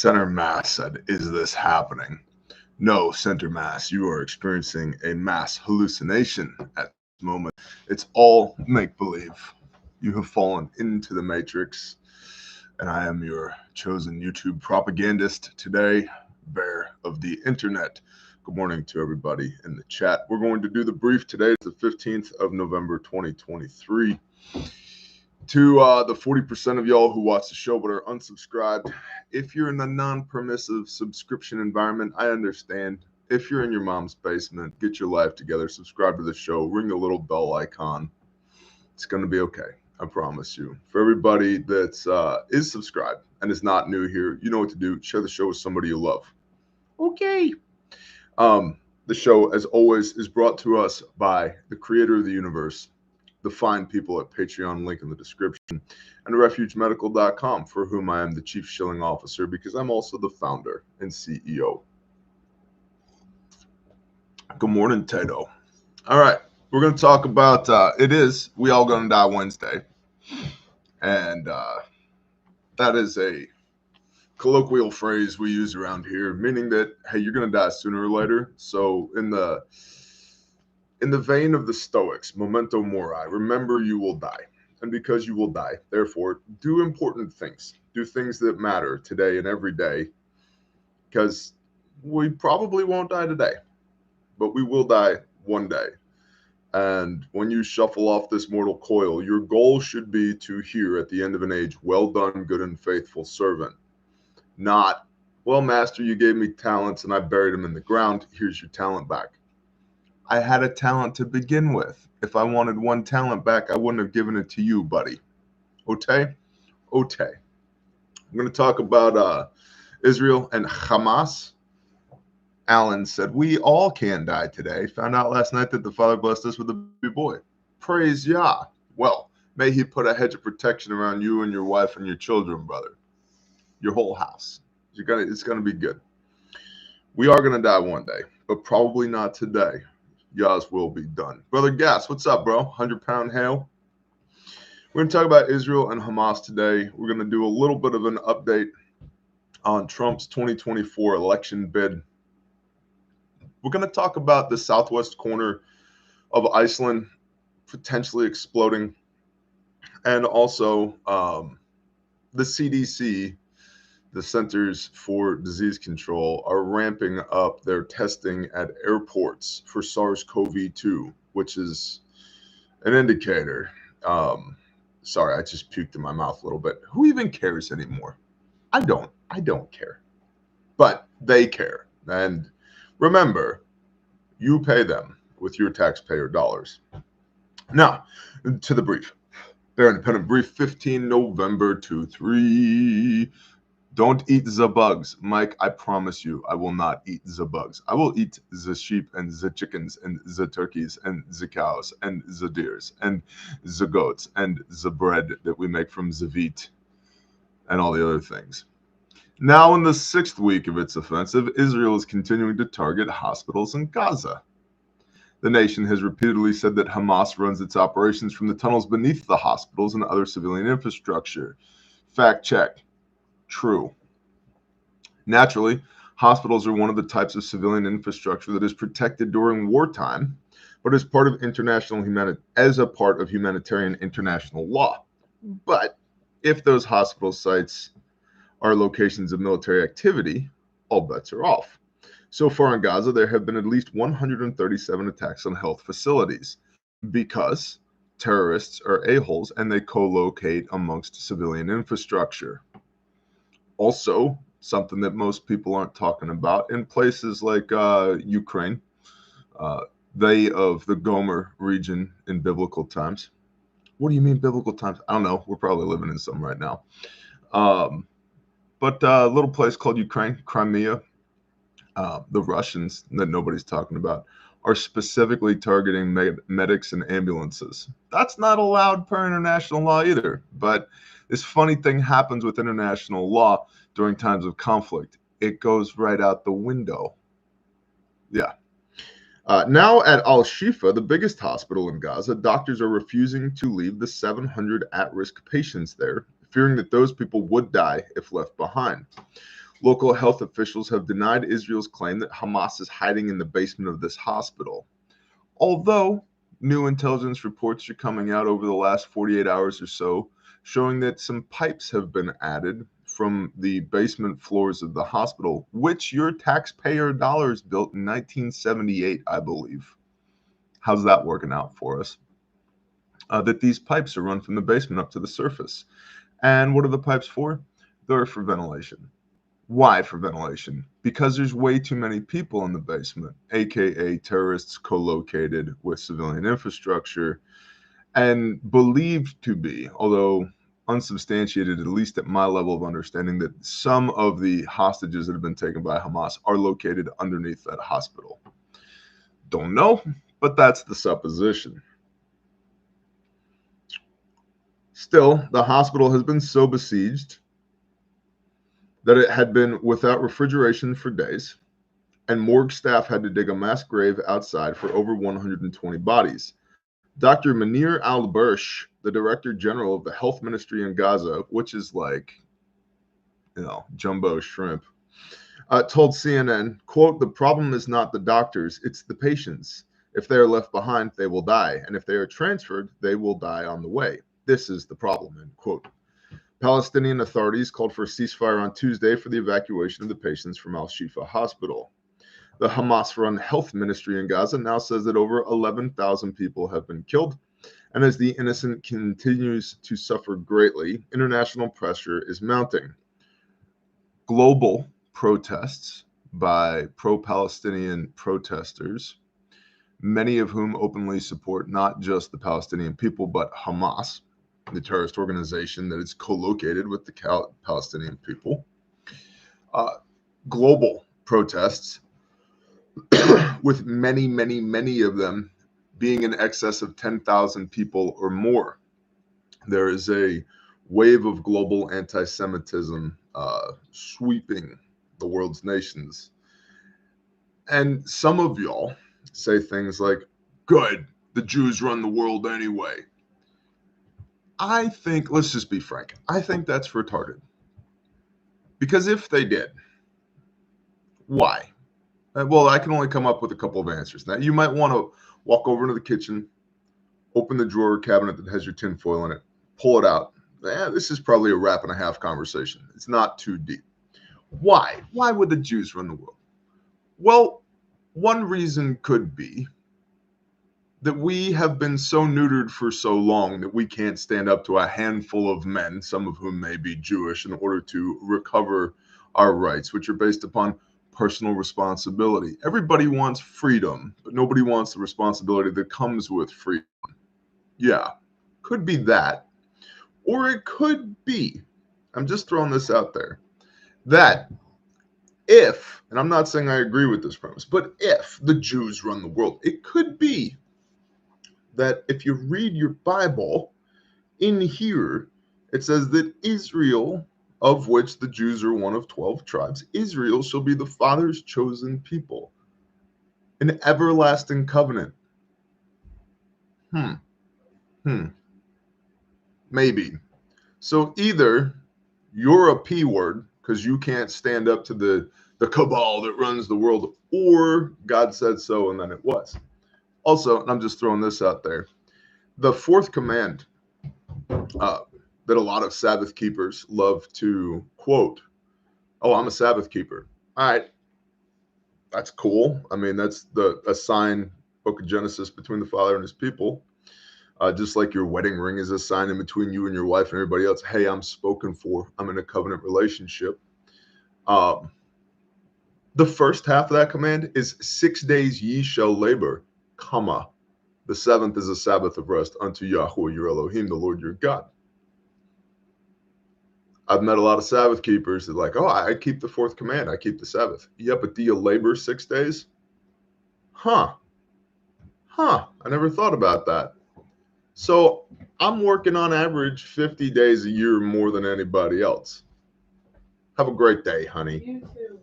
Center Mass said, "Is this happening?" No, Center Mass, you are experiencing a mass hallucination at this moment. It's all make-believe. You have fallen into the Matrix, and I am your chosen YouTube propagandist today, bear of the internet. Good morning to everybody in the chat. We're going to do the brief today. It's the 15th of November, 2023. To the 40% of y'all who watch the show but are unsubscribed, if you're in a non-permissive subscription environment, I understand. If you're in your mom's basement, get your life together, subscribe to the show, ring the little bell icon. It's going to be okay. I promise you. For everybody that is subscribed and is not new here, you know what to do. Share the show with somebody you love. Okay. The show, as always, is brought to us by the creator of the universe, the fine people at Patreon, link in the description, and refugemedical.com, for whom I am the chief shilling officer because I'm also the founder and CEO. Good morning, Tato. All right, we're going to talk about, We All Gonna Die Wednesday. And that is a colloquial phrase we use around here, meaning that, hey, you're going to die sooner or later. So in the vein of the Stoics, memento mori, remember you will die. And because you will die, therefore, do important things. Do things that matter today and every day, because we probably won't die today, but we will die one day. And when you shuffle off this mortal coil, your goal should be to hear at the end of an age, well done, good and faithful servant. Not, well, master, you gave me talents and I buried them in the ground. Here's your talent back. I had a talent to begin with. If I wanted one talent back, I wouldn't have given it to you, buddy. Okay? Okay. I'm going to talk about Israel and Hamas. Alan said, we all can die today. Found out last night that the Father blessed us with a baby boy. Praise Yah. Well, may he put a hedge of protection around you and your wife and your children, brother. Your whole house. It's going to be good. We are going to die one day, but probably not today. Yah's will be done. Brother Gas, what's up, bro? 100-pound hail. We're going to talk about Israel and Hamas today. We're going to do a little bit of an update on Trump's 2024 election bid. We're going to talk about the southwest corner of Iceland potentially exploding, and also the CDC, the Centers for Disease Control, are ramping up their testing at airports for SARS-CoV-2, which is an indicator. Sorry, I just puked in my mouth a little bit. Who even cares anymore? I don't care. But they care. And remember, you pay them with your taxpayer dollars. Now, to the brief. Bear Independent Brief, 15 November 23. Don't eat the bugs. Mike, I promise you, I will not eat the bugs. I will eat the sheep and the chickens and the turkeys and the cows and the deers and the goats and the bread that we make from the wheat and all the other things. Now, in the 6th week of its offensive, Israel is continuing to target hospitals in Gaza. The nation has repeatedly said that Hamas runs its operations from the tunnels beneath the hospitals and other civilian infrastructure. Fact check. True. Naturally, hospitals are one of the types of civilian infrastructure that is protected during wartime, but as part of humanitarian international law. But if those hospital sites are locations of military activity, all bets are off. So far in Gaza, there have been at least 137 attacks on health facilities because terrorists are a-holes and they co-locate amongst civilian infrastructure. Also, something that most people aren't talking about, in places like Ukraine, they of the Gomer region in biblical times. What do you mean biblical times? I don't know. We're probably living in some right now. But a little place called Ukraine, Crimea, the Russians that nobody's talking about, are specifically targeting medics and ambulances. That's not allowed per international law either. But this funny thing happens with international law during times of conflict. It goes right out the window. Yeah. Now at Al-Shifa, the biggest hospital in Gaza, doctors are refusing to leave the 700 at-risk patients there, fearing that those people would die if left behind. Local health officials have denied Israel's claim that Hamas is hiding in the basement of this hospital. Although new intelligence reports are coming out over the last 48 hours or so, showing that some pipes have been added from the basement floors of the hospital, which your taxpayer dollars built in 1978, I believe. How's that working out for us? That these pipes are run from the basement up to the surface. And what are the pipes for? They're for ventilation. Why for ventilation? Because there's way too many people in the basement, aka terrorists co-located with civilian infrastructure, and believed to be, although unsubstantiated, at least at my level of understanding, that some of the hostages that have been taken by Hamas are located underneath that hospital. Don't know, but that's the supposition. Still, the hospital has been so besieged that it had been without refrigeration for days, and morgue staff had to dig a mass grave outside for over 120 bodies. Dr. Munir al-Bursh, the Director General of the Health Ministry in Gaza, which is like, jumbo shrimp, told CNN, quote, "The problem is not the doctors, it's the patients. If they are left behind, they will die. And if they are transferred, they will die on the way. This is the problem," end quote. Palestinian authorities called for a ceasefire on Tuesday for the evacuation of the patients from Al-Shifa Hospital. The Hamas-run health ministry in Gaza now says that over 11,000 people have been killed. And as the innocent continues to suffer greatly, international pressure is mounting. Global protests by pro-Palestinian protesters, many of whom openly support not just the Palestinian people, but Hamas, the terrorist organization that is co-located with the Palestinian people. Global protests, with many of them being in excess of 10,000 people or more. There is a wave of global anti-Semitism sweeping the world's nations. And some of y'all say things like, good, the Jews run the world anyway. I think, let's just be frank, I think that's retarded. Because if they did, why? Well, I can only come up with a couple of answers. Now, you might want to walk over into the kitchen, open the drawer cabinet that has your tinfoil in it, pull it out. This is probably a wrap and a half conversation. It's not too deep. Why? Why would the Jews run the world? Well, one reason could be that we have been so neutered for so long that we can't stand up to a handful of men, some of whom may be Jewish, in order to recover our rights, which are based upon personal responsibility. Everybody wants freedom, but nobody wants the responsibility that comes with freedom. Yeah, could be that. Or it could be, I'm just throwing this out there, that if, and I'm not saying I agree with this premise, but if the Jews run the world, it could be that if you read your Bible, in here, it says that Israel, of which the Jews are one of 12 tribes, Israel shall be the Father's chosen people, an everlasting covenant. Maybe. So either you're a P word because you can't stand up to the cabal that runs the world, or God said so and then it was. Also, and I'm just throwing this out there, the fourth command that a lot of Sabbath keepers love to quote, "Oh, I'm a Sabbath keeper." All right, that's cool. I mean, that's a sign, book of Genesis, between the Father and his people. Just like your wedding ring is a sign in between you and your wife and everybody else. Hey, I'm spoken for. I'm in a covenant relationship. The first half of that command is 6 days ye shall labor, comma. The seventh is a Sabbath of rest unto Yahweh your Elohim, the Lord your God. I've met a lot of Sabbath keepers that are like, oh, I keep the fourth command. I keep the Sabbath. Yeah, but do you labor 6 days? I never thought about that. So I'm working on average 50 days a year more than anybody else. Have a great day, honey. You too.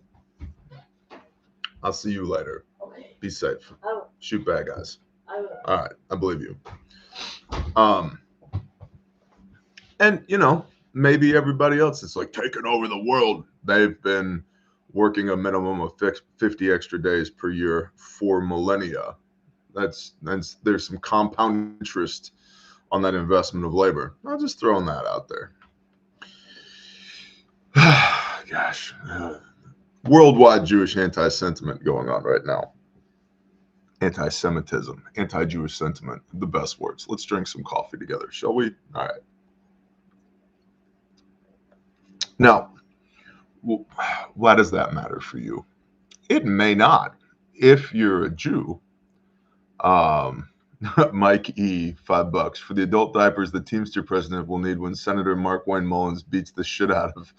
I'll see you later. Okay. Be safe. Shoot bad guys. I will. All right. I believe you. And, maybe everybody else is like taking over the world. They've been working a minimum of 50 extra days per year for millennia. There's some compound interest on that investment of labor. I'm just throwing that out there. Gosh, worldwide Jewish anti-sentiment going on right now. Anti-Semitism, anti-Jewish sentiment, the best words. Let's drink some coffee together, shall we? All right. Now, why does that matter for you? It may not. If you're a Jew, Mike E, $5 for the adult diapers the Teamster president will need when Senator Markwayne Mullins beats the shit out of,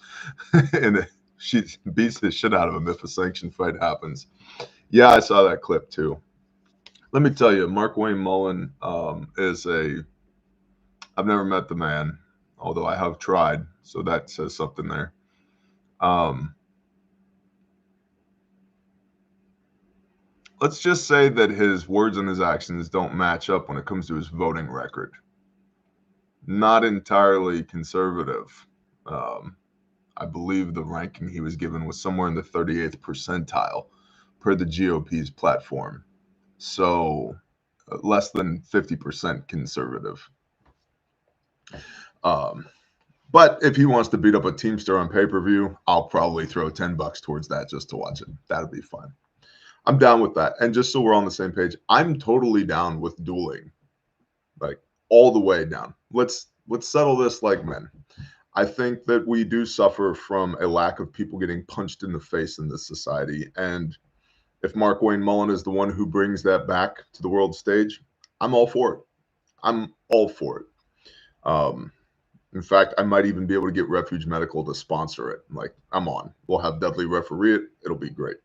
and she beats the shit out of him if a sanctioned fight happens. Yeah, I saw that clip too. Let me tell you, Markwayne Mullin I've never met the man, although I have tried, so that says something there. Let's just say that his words and his actions don't match up when it comes to his voting record. Not entirely conservative. I believe the ranking he was given was somewhere in the 38th percentile per the GOP's platform. So less than 50% conservative. But if he wants to beat up a Teamster on pay-per-view, I'll probably throw $10 towards that just to watch it. That'll be fun. I'm down with that. And just so we're on the same page, I'm totally down with dueling. Like all the way down. Let's settle this like men. I think that we do suffer from a lack of people getting punched in the face in this society. And if Markwayne Mullin is the one who brings that back to the world stage, I'm all for it. I'm all for it. In fact, I might even be able to get Refuge Medical to sponsor it. Like, I'm on. We'll have Dudley referee it. It'll be great.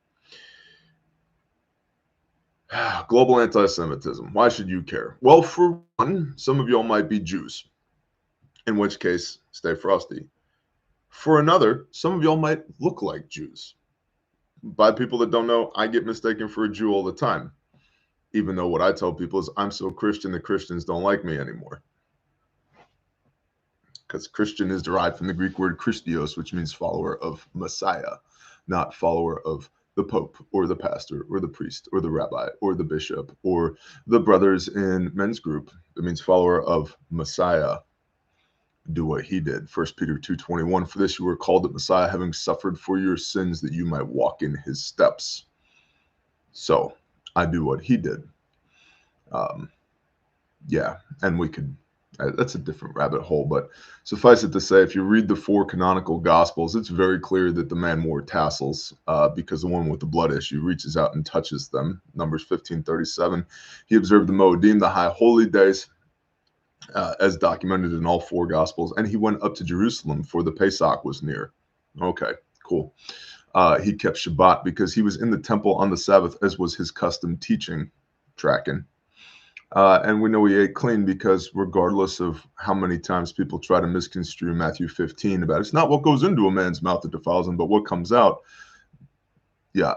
Global anti-Semitism. Why should you care? Well, for one, some of y'all might be Jews, in which case, stay frosty. For another, some of y'all might look like Jews. By people that don't know, I get mistaken for a Jew all the time, even though what I tell people is I'm so Christian that Christians don't like me anymore. Because Christian is derived from the Greek word Christios, which means follower of Messiah, not follower of the Pope or the pastor or the priest or the rabbi or the bishop or the brothers in men's group. It means follower of Messiah. Do what he did. 1 Peter 2:21. For this you were called at Messiah, having suffered for your sins, that you might walk in his steps. So I do what he did. Yeah, and we could. That's a different rabbit hole, but suffice it to say, if you read the 4 canonical Gospels, it's very clear that the man wore tassels because the one with the blood issue reaches out and touches them. Numbers 15:37. He observed the Moedim, the high holy days, as documented in all 4 Gospels, and he went up to Jerusalem for the Pesach was near. Okay, cool. He kept Shabbat because he was in the temple on the Sabbath, as was his custom teaching, tracking. And we know he ate clean because regardless of how many times people try to misconstrue Matthew 15 about it's not what goes into a man's mouth that defiles him, but what comes out. Yeah.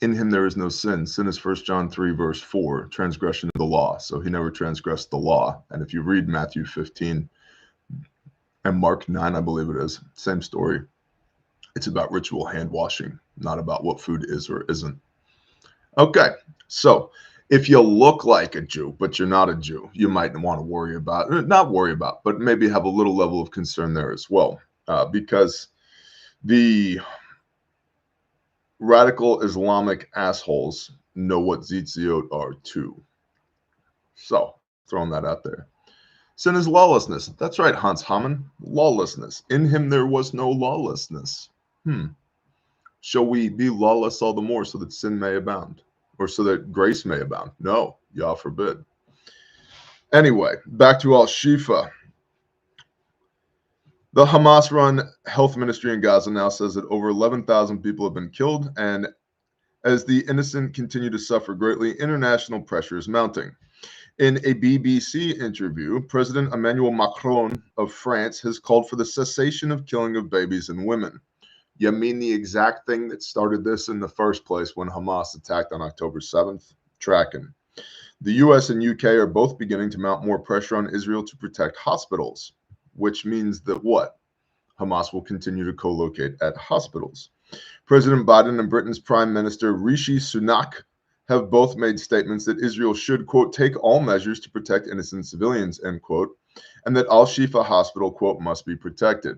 In him there is no sin. Sin is 1 John 3, verse 4, transgression of the law. So he never transgressed the law. And if you read Matthew 15 and Mark 9, I believe it is, same story. It's about ritual hand washing, not about what food is or isn't. Okay, so if you look like a Jew, but you're not a Jew, you might want to worry about, not worry about, but maybe have a little level of concern there as well, because the radical Islamic assholes know what Tzitziot are too. So, throwing that out there. Sin is lawlessness. That's right, Hans Hamann. Lawlessness. In him there was no lawlessness. Shall we be lawless all the more so that sin may abound? Or so that grace may abound? No, Yah forbid. Anyway, back to Al-Shifa. The Hamas-run health ministry in Gaza now says that over 11,000 people have been killed, and as the innocent continue to suffer greatly, international pressure is mounting. In a BBC interview, President Emmanuel Macron of France has called for the cessation of killing of babies and women. You mean the exact thing that started this in the first place when Hamas attacked on October 7th? Tracking. The US and UK are both beginning to mount more pressure on Israel to protect hospitals, which means that what? Hamas will continue to co-locate at hospitals. President Biden and Britain's Prime Minister Rishi Sunak have both made statements that Israel should, quote, take all measures to protect innocent civilians, end quote, and that Al-Shifa Hospital, quote, must be protected.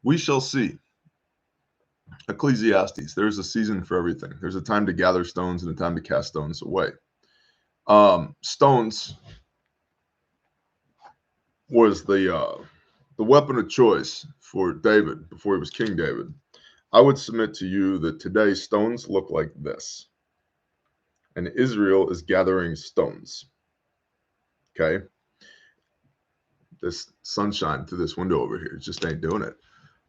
We shall see. Ecclesiastes, there's a season for everything. There's a time to gather stones and a time to cast stones away. Stones was the weapon of choice for David before he was King David. I would submit to you that today stones look like this. And Israel is gathering stones. Okay? This sunshine through this window over here just ain't doing it.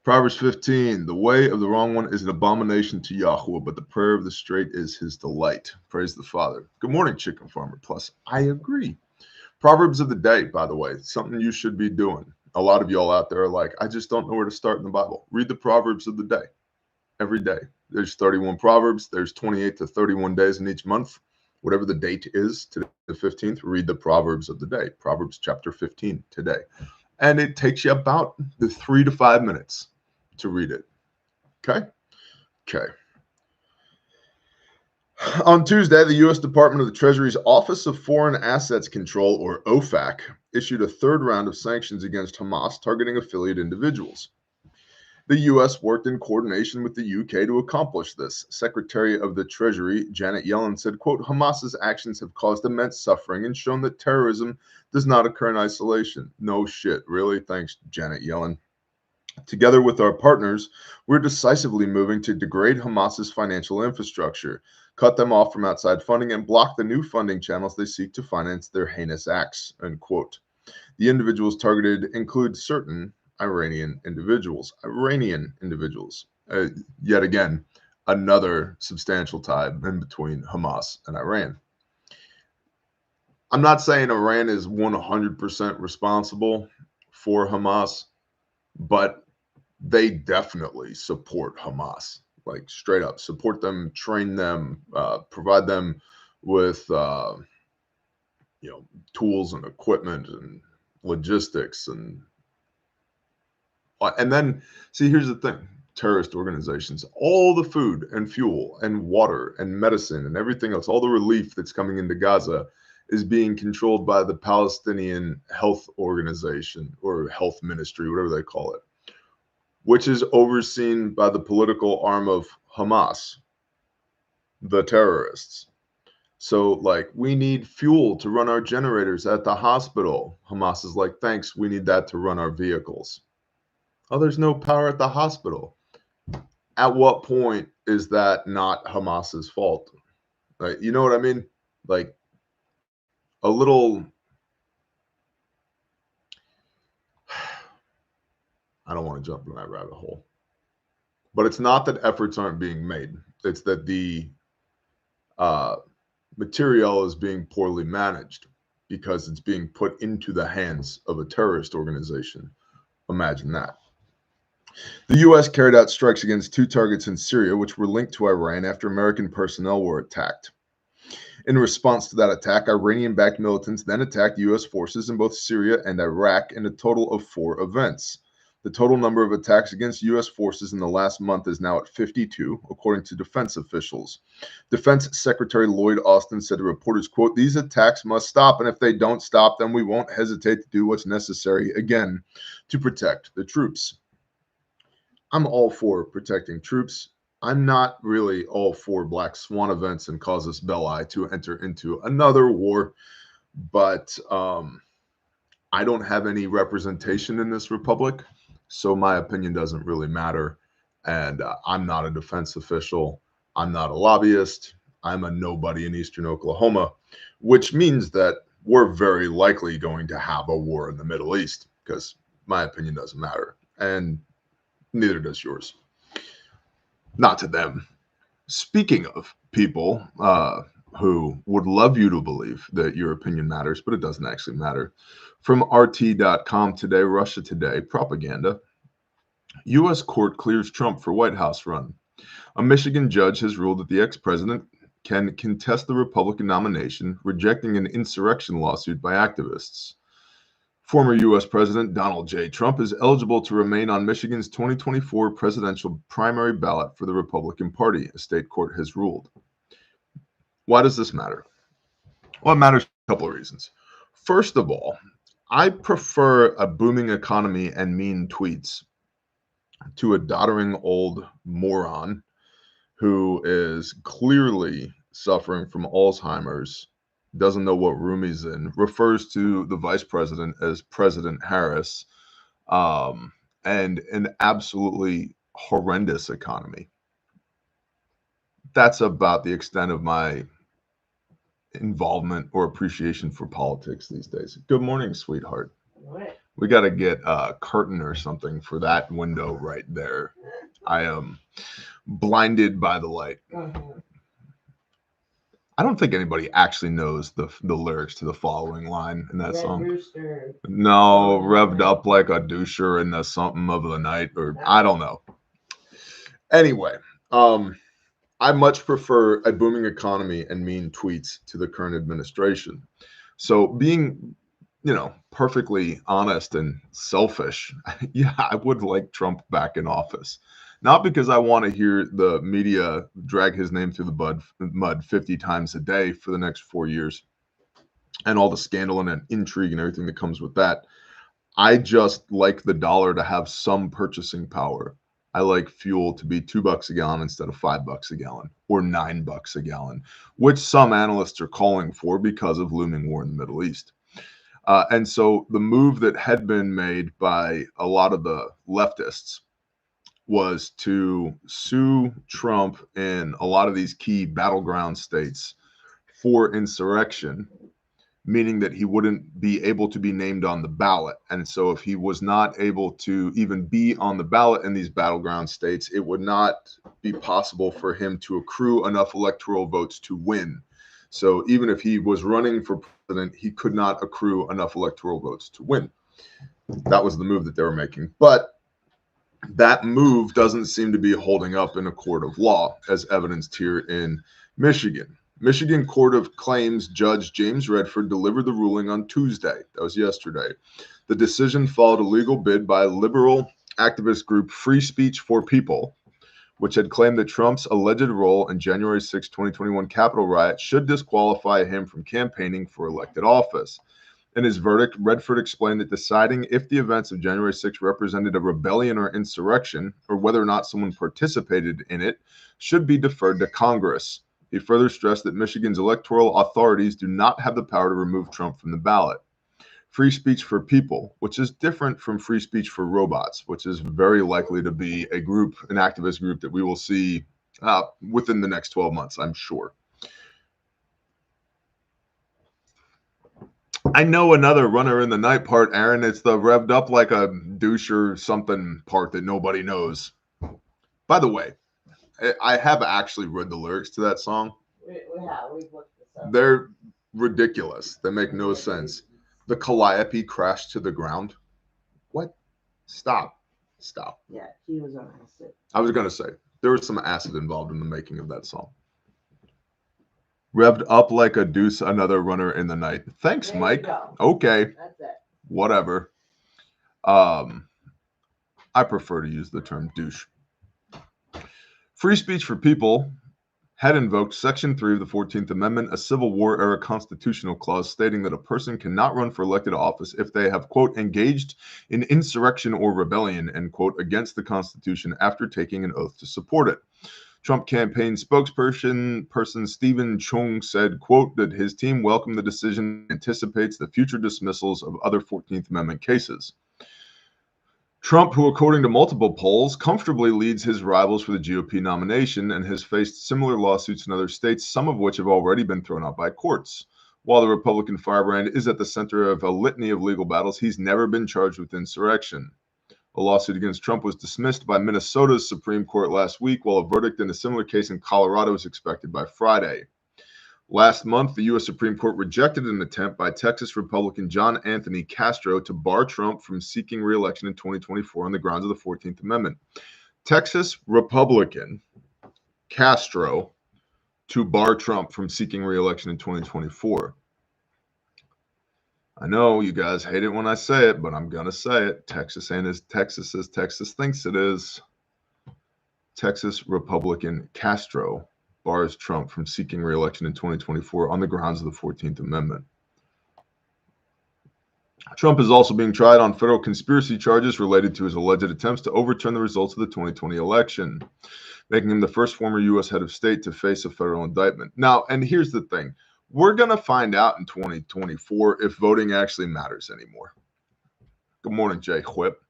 Proverbs 15, the way of the wrong one is an abomination to Yahweh, but the prayer of the straight is his delight. Praise the Father. Good morning, Chicken Farmer Plus. I agree. Proverbs of the day, by the way, something you should be doing. A lot of y'all out there are like, I just don't know where to start in the Bible. Read the Proverbs of the day every day. There's 31 Proverbs. There's 28 to 31 days in each month. Whatever the date is, today the 15th, read the Proverbs of the day. Proverbs chapter 15 today. And it takes you about 3 to 5 minutes to read it. Okay? Okay. On Tuesday, the U.S. Department of the Treasury's Office of Foreign Assets Control, or OFAC, issued a third round of sanctions against Hamas targeting affiliate individuals. The U.S. worked in coordination with the U.K. to accomplish this. Secretary of the Treasury, Janet Yellen, said, quote, Hamas's actions have caused immense suffering and shown that terrorism does not occur in isolation. No shit. Really? Thanks, Janet Yellen. Together with our partners, we're decisively moving to degrade Hamas's financial infrastructure, cut them off from outside funding, and block the new funding channels they seek to finance their heinous acts, end quote. The individuals targeted include certain Iranian individuals. Yet again, another substantial tie in between Hamas and Iran. I'm not saying Iran is 100% responsible for Hamas, but they definitely support Hamas, like straight up support them, train them, provide them with tools and equipment and logistics, and then see, here's the thing: terrorist organizations, all the food and fuel and water and medicine and everything else, all the relief that's coming into Gaza is being controlled by the Palestinian Health Organization or Health Ministry, whatever they call it, which is overseen by the political arm of Hamas, the terrorists. So, like, we need fuel to run our generators at the hospital. Hamas is like, thanks, we need that to run our vehicles. Oh, there's no power at the hospital. At what point is that not Hamas's fault? Like, you know what I mean? Like, a little... I don't want to jump in that rabbit hole. But it's not that efforts aren't being made. It's that the material is being poorly managed because it's being put into the hands of a terrorist organization. Imagine that. The U.S. carried out strikes against 2 targets in Syria, which were linked to Iran after American personnel were attacked. In response to that attack, Iranian-backed militants then attacked U.S. forces in both Syria and Iraq in a total of 4 events. The total number of attacks against U.S. forces in the last month is now at 52, according to defense officials. Defense Secretary Lloyd Austin said to reporters, quote, these attacks must stop, and if they don't stop, then we won't hesitate to do what's necessary, again, to protect the troops. I'm all for protecting troops. I'm not really all for black swan events and casus belli to enter into another war, but I don't have any representation in this republic, so my opinion doesn't really matter. And I'm not a defense official. I'm not a lobbyist. I'm a nobody in Eastern Oklahoma, which means that we're very likely going to have a war in the Middle East because my opinion doesn't matter. And neither does yours. Not to them. Speaking of people who would love you to believe that your opinion matters, but it doesn't actually matter. From RT.com today, Russia Today, propaganda. U.S. court clears Trump for White House run. A Michigan judge has ruled that the ex-president can contest the Republican nomination, rejecting an insurrection lawsuit by activists. Former U.S. President Donald J. Trump is eligible to remain on Michigan's 2024 presidential primary ballot for the Republican Party, a state court has ruled. Why does this matter? Well, it matters for a couple of reasons. First of all, I prefer a booming economy and mean tweets to a doddering old moron who is clearly suffering from Alzheimer's, doesn't know what room he's in, refers to the vice president as President Harris, and an absolutely horrendous economy. That's about the extent of my involvement or appreciation for politics these days. Good morning, sweetheart. What? We got to get a curtain or something for that window right there. I am blinded by the light. I don't think anybody actually knows the lyrics to the following line in that Red song. Rooster. No, revved up like a doucher in the something of the night, or I don't know. Anyway, I much prefer a booming economy and mean tweets to the current administration. So being, perfectly honest and selfish, yeah, I would like Trump back in office. Not because I want to hear the media drag his name through the mud 50 times a day for the next 4 years and all the scandal and intrigue and everything that comes with that. I just like the dollar to have some purchasing power. I like fuel to be $2 a gallon instead of $5 a gallon or $9 a gallon, which some analysts are calling for because of looming war in the Middle East. And so the move that had been made by a lot of the leftists was to sue Trump in a lot of these key battleground states for insurrection, meaning that he wouldn't be able to be named on the ballot. And so if he was not able to even be on the ballot in these battleground states, it would not be possible for him to accrue enough electoral votes to win. So even if he was running for president, he could not accrue enough electoral votes to win. That was the move that they were making. But that move doesn't seem to be holding up in a court of law, as evidenced here in Michigan. Michigan Court of Claims Judge James Redford delivered the ruling on Tuesday. That was yesterday. The decision followed a legal bid by liberal activist group Free Speech for People, which had claimed that Trump's alleged role in January 6, 2021 Capitol riot should disqualify him from campaigning for elected office. In his verdict, Redford explained that deciding if the events of January 6 represented a rebellion or insurrection, or whether or not someone participated in it, should be deferred to Congress. He further stressed that Michigan's electoral authorities do not have the power to remove Trump from the ballot. Free Speech for People, which is different from Free Speech for Robots, which is very likely to be a group, an activist group that we will see within the next 12 months, I'm sure. I know another runner in the night part, Aaron. It's the revved up like a douche or something part that nobody knows. By the way, I have actually read the lyrics to that song. We've looked this up. They're ridiculous. They make no sense. The Calliope crashed to the ground. What? Stop. Yeah, he was on acid. I was going to say, there was some acid involved in the making of that song. Revved up like a deuce, another runner in the night. Thanks, There Mike. you go. Okay. That's it. Whatever. I prefer to use the term douche. Free Speech for People had invoked Section 3 of the 14th Amendment, a Civil War-era constitutional clause stating that a person cannot run for elected office if they have, quote, engaged in insurrection or rebellion, end quote, against the Constitution after taking an oath to support it. Trump campaign spokesperson Stephen Chung said, quote, that his team welcomed the decision and anticipates the future dismissals of other 14th Amendment cases. Trump, who according to multiple polls comfortably leads his rivals for the GOP nomination and has faced similar lawsuits in other states, some of which have already been thrown out by courts. While the Republican firebrand is at the center of a litany of legal battles, he's never been charged with insurrection. A lawsuit against Trump was dismissed by Minnesota's Supreme Court last week, while a verdict in a similar case in Colorado is expected by Friday. Last month, the U.S. Supreme Court rejected an attempt by Texas Republican John Anthony Castro to bar Trump from seeking re-election in 2024 on the grounds of the 14th Amendment. Texas Republican Castro to bar Trump from seeking re-election in 2024. I know you guys hate it when I say it, but I'm going to say it. Texas ain't as Texas as Texas thinks it is. Texas Republican Castro bars Trump from seeking re-election in 2024 on the grounds of the 14th Amendment. Trump is also being tried on federal conspiracy charges related to his alleged attempts to overturn the results of the 2020 election, making him the first former U.S. head of state to face a federal indictment. Now, and here's the thing. We're going to find out in 2024 if voting actually matters anymore. Good morning, Jay Whip.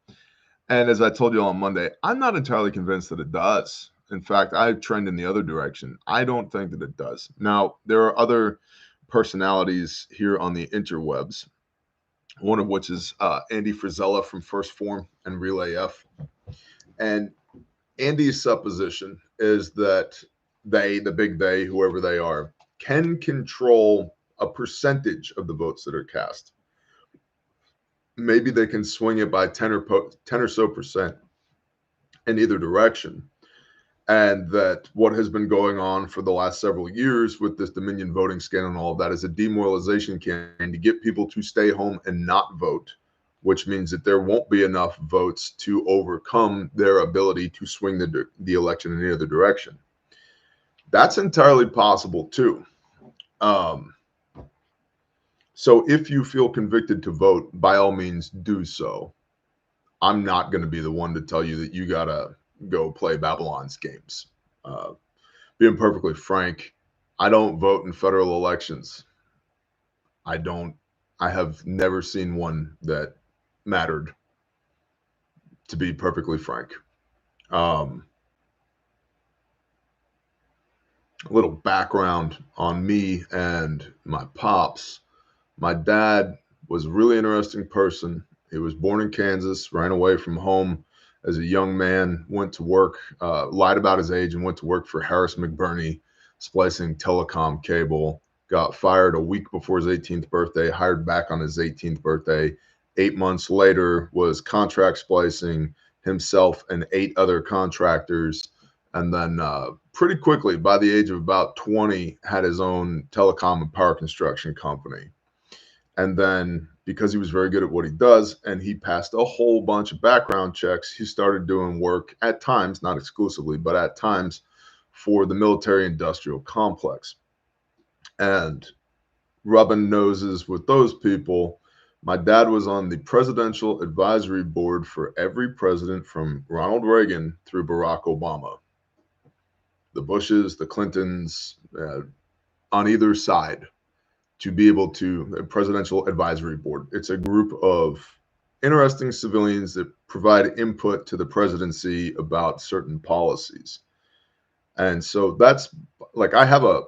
And as I told you on Monday, I'm not entirely convinced that it does. In fact, I trend in the other direction. I don't think that it does. Now, there are other personalities here on the interwebs, one of which is Andy Frisella from First Form and Relay F. And Andy's supposition is that they, the big they, whoever they are, can control a percentage of the votes that are cast. Maybe they can swing it by 10 or so percent in either direction. And that what has been going on for the last several years with this Dominion voting scandal and all of that is a demoralization campaign to get people to stay home and not vote, which means that there won't be enough votes to overcome their ability to swing the election in the other direction. That's entirely possible too. So if you feel convicted to vote, by all means do so. I'm not going to be the one to tell you that you got to go play Babylon's games. Being perfectly frank, I don't vote in federal elections. I have never seen one that mattered, to be perfectly frank. A little background on me and my pops. My dad was a really interesting person. He was born in Kansas, ran away from home as a young man, went to work, lied about his age and went to work for Harris McBurney, splicing telecom cable, got fired a week before his 18th birthday, hired back on his 18th birthday. 8 months later was contract splicing himself and 8 other contractors. And then pretty quickly, by the age of about 20, had his own telecom and power construction company. And then because he was very good at what he does and he passed a whole bunch of background checks, he started doing work at times, not exclusively, but at times for the military industrial complex. And rubbing noses with those people, my dad was on the presidential advisory board for every president from Ronald Reagan through Barack Obama. The Bushes, the Clintons, on either side. To be able to, a presidential advisory board. It's a group of interesting civilians that provide input to the presidency about certain policies. And so that's like, I have a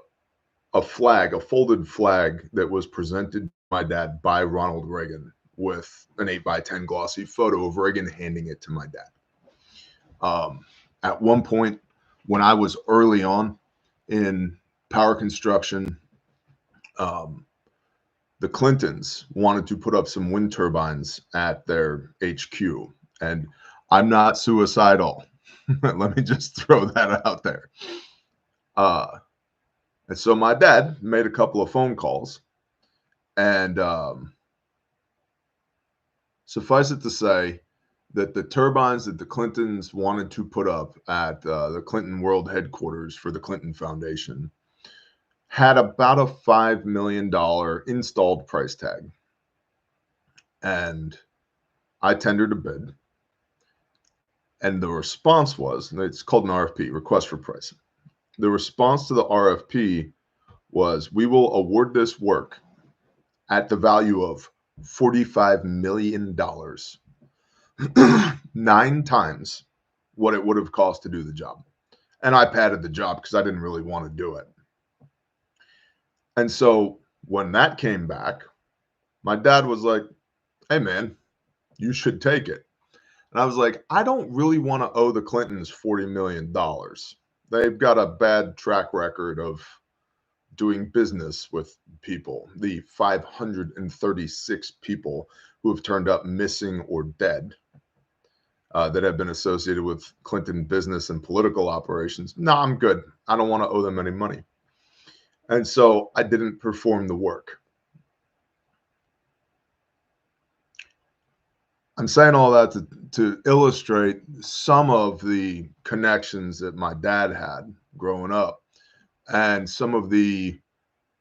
flag, a folded flag that was presented to my dad by Ronald Reagan with an 8x10 glossy photo of Reagan handing it to my dad. At one point when I was early on in power construction, the Clintons wanted to put up some wind turbines at their HQ. And I'm not suicidal. Let me just throw that out there. And so my dad made a couple of phone calls. And suffice it to say that the turbines that the Clintons wanted to put up at the Clinton World Headquarters for the Clinton Foundation had about a $5 million installed price tag. And I tendered a bid. And the response was, and it's called an RFP, request for price. The response to the RFP was, we will award this work at the value of $45 million, 9 times what it would have cost to do the job. And I padded the job because I didn't really want to do it. And so when that came back, my dad was like, hey, man, you should take it. And I was like, I don't really want to owe the Clintons $40 million. They've got a bad track record of doing business with people, the 536 people who have turned up missing or dead that have been associated with Clinton business and political operations. No, I'm good. I don't want to owe them any money. And so I didn't perform the work. I'm saying all that to illustrate some of the connections that my dad had growing up and some of the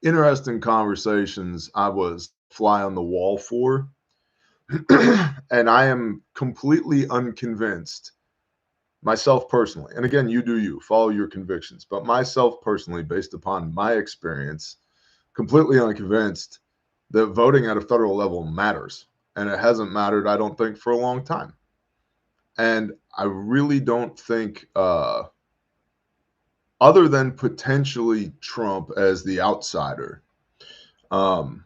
interesting conversations I was fly on the wall for. And I am completely unconvinced myself personally. And again, you do you, follow your convictions. But myself personally, based upon my experience, completely unconvinced that voting at a federal level matters. And it hasn't mattered, I don't think, for a long time. And I really don't think, other than potentially Trump as the outsider, um,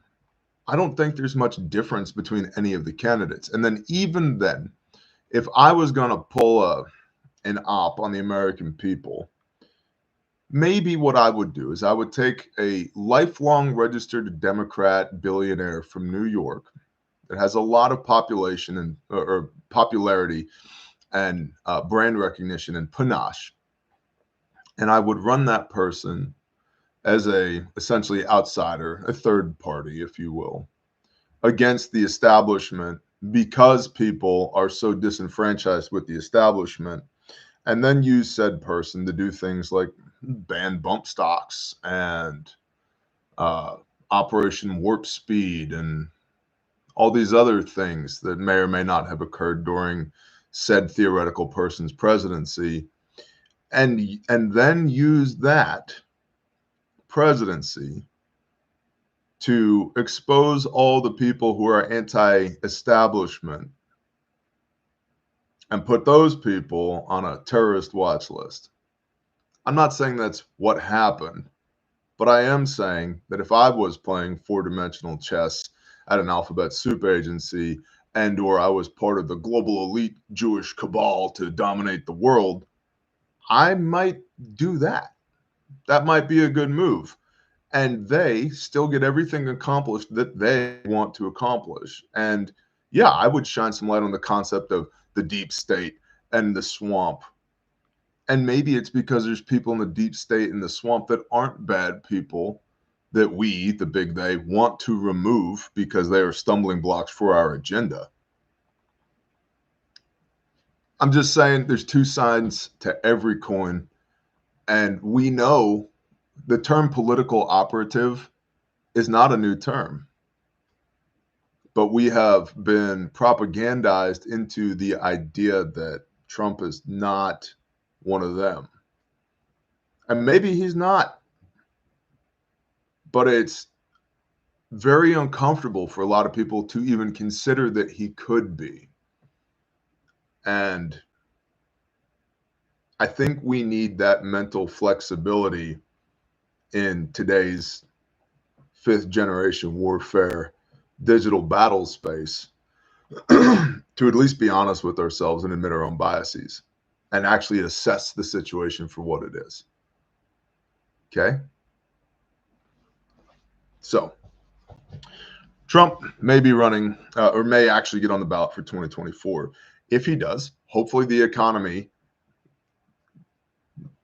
I don't think there's much difference between any of the candidates. And then, even then, if I was going to pull an op on the American people, maybe what I would do is I would take a lifelong registered Democrat billionaire from New York that has a lot of population and or popularity and brand recognition and panache, and I would run that person as a essentially outsider, a third party, if you will, against the establishment because people are so disenfranchised with the establishment, and then use said person to do things like ban bump stocks and uh, Operation Warp Speed and all these other things that may or may not have occurred during said theoretical person's presidency, and then use that presidency to expose all the people who are anti-establishment and put those people on a terrorist watch list. I'm not saying that's what happened, but I am saying that if I was playing four-dimensional chess at an alphabet soup agency and or I was part of the global elite Jewish cabal to dominate the world, I might do that. That might be a good move. And they still get everything accomplished that they want to accomplish. And yeah, I would shine some light on the concept of the deep state and the swamp. And maybe it's because there's people in the deep state and the swamp that aren't bad people that we, the big they, want to remove because they are stumbling blocks for our agenda. I'm just saying there's two sides to every coin. And we know the term political operative is not a new term, but we have been propagandized into the idea that Trump is not one of them. And maybe he's not, but it's very uncomfortable for a lot of people to even consider that he could be. And I think we need that mental flexibility in today's fifth generation warfare digital battle space to at least be honest with ourselves and admit our own biases and actually assess the situation for what it is. Okay? So, Trump may be running or may actually get on the ballot for 2024. If he does, hopefully the economy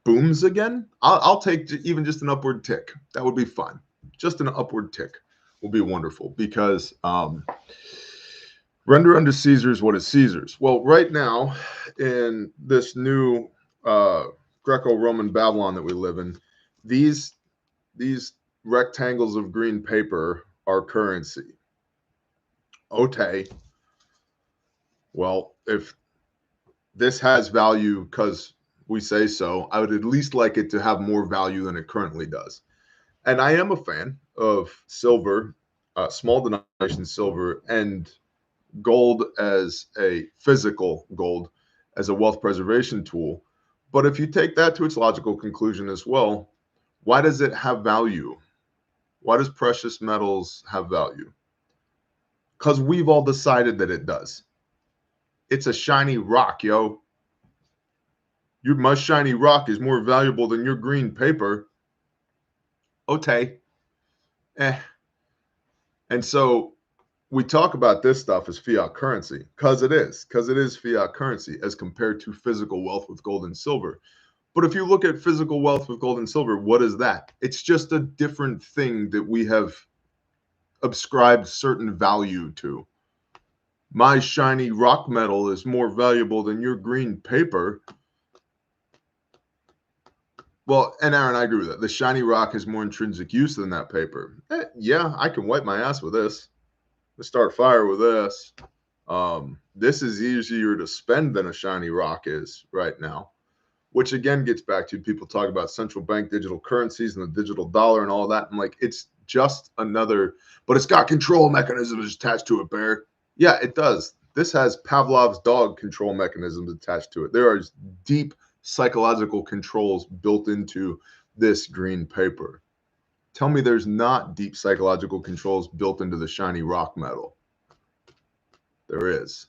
booms again. I'll take even just an upward tick. That would be fine. Just an upward tick will be wonderful because render unto Caesar's what is Caesar's. Well, right now in this new Greco-Roman Babylon that we live in, these rectangles of green paper are currency. Okay. Well, if this has value because we say so, I would at least like it to have more value than it currently does. And I am a fan of silver, small denomination silver, and gold as a physical gold, as a wealth preservation tool. But if you take that to its logical conclusion as well, why does it have value? Why does precious metals have value? Because we've all decided that it does. It's a shiny rock, yo. My shiny rock is more valuable than your green paper. Okay. And so we talk about this stuff as fiat currency because it is fiat currency as compared to physical wealth with gold and silver. But if you look at physical wealth with gold and silver, what is that? It's just a different thing that we have ascribed certain value to. my shiny rock metal is more valuable than your green paper. Well, and Aaron, I agree with that. The shiny rock has more intrinsic use than that paper. Yeah, I can wipe my ass with this. Let's start a fire with this. This is easier to spend than a shiny rock is right now, which again gets back to people talk about central bank digital currencies and the digital dollar and all that. I'm like, it's just another, but it's got control mechanisms attached to it, Bear. Yeah, it does. This has Pavlov's dog control mechanisms attached to it. There are deep psychological controls built into this green paper. Tell me there's not deep psychological controls built into the shiny rock metal. There is.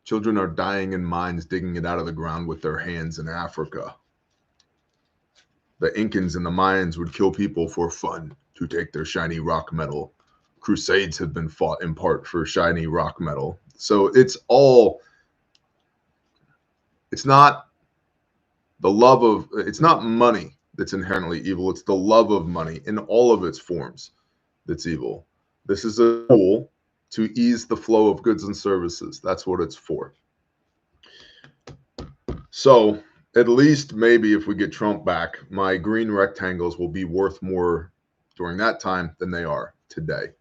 Children are dying in mines digging it out of the ground with their hands in Africa. The Incans and the Mayans would kill people for fun to take their shiny rock metal. Crusades have been fought in part for shiny rock metal. So it's not the love of, it's not money that's inherently evil. It's the love of money in all of its forms that's evil. This is a tool to ease the flow of goods and services. That's what it's for. So at least maybe if we get Trump back, my green rectangles will be worth more during that time than they are today.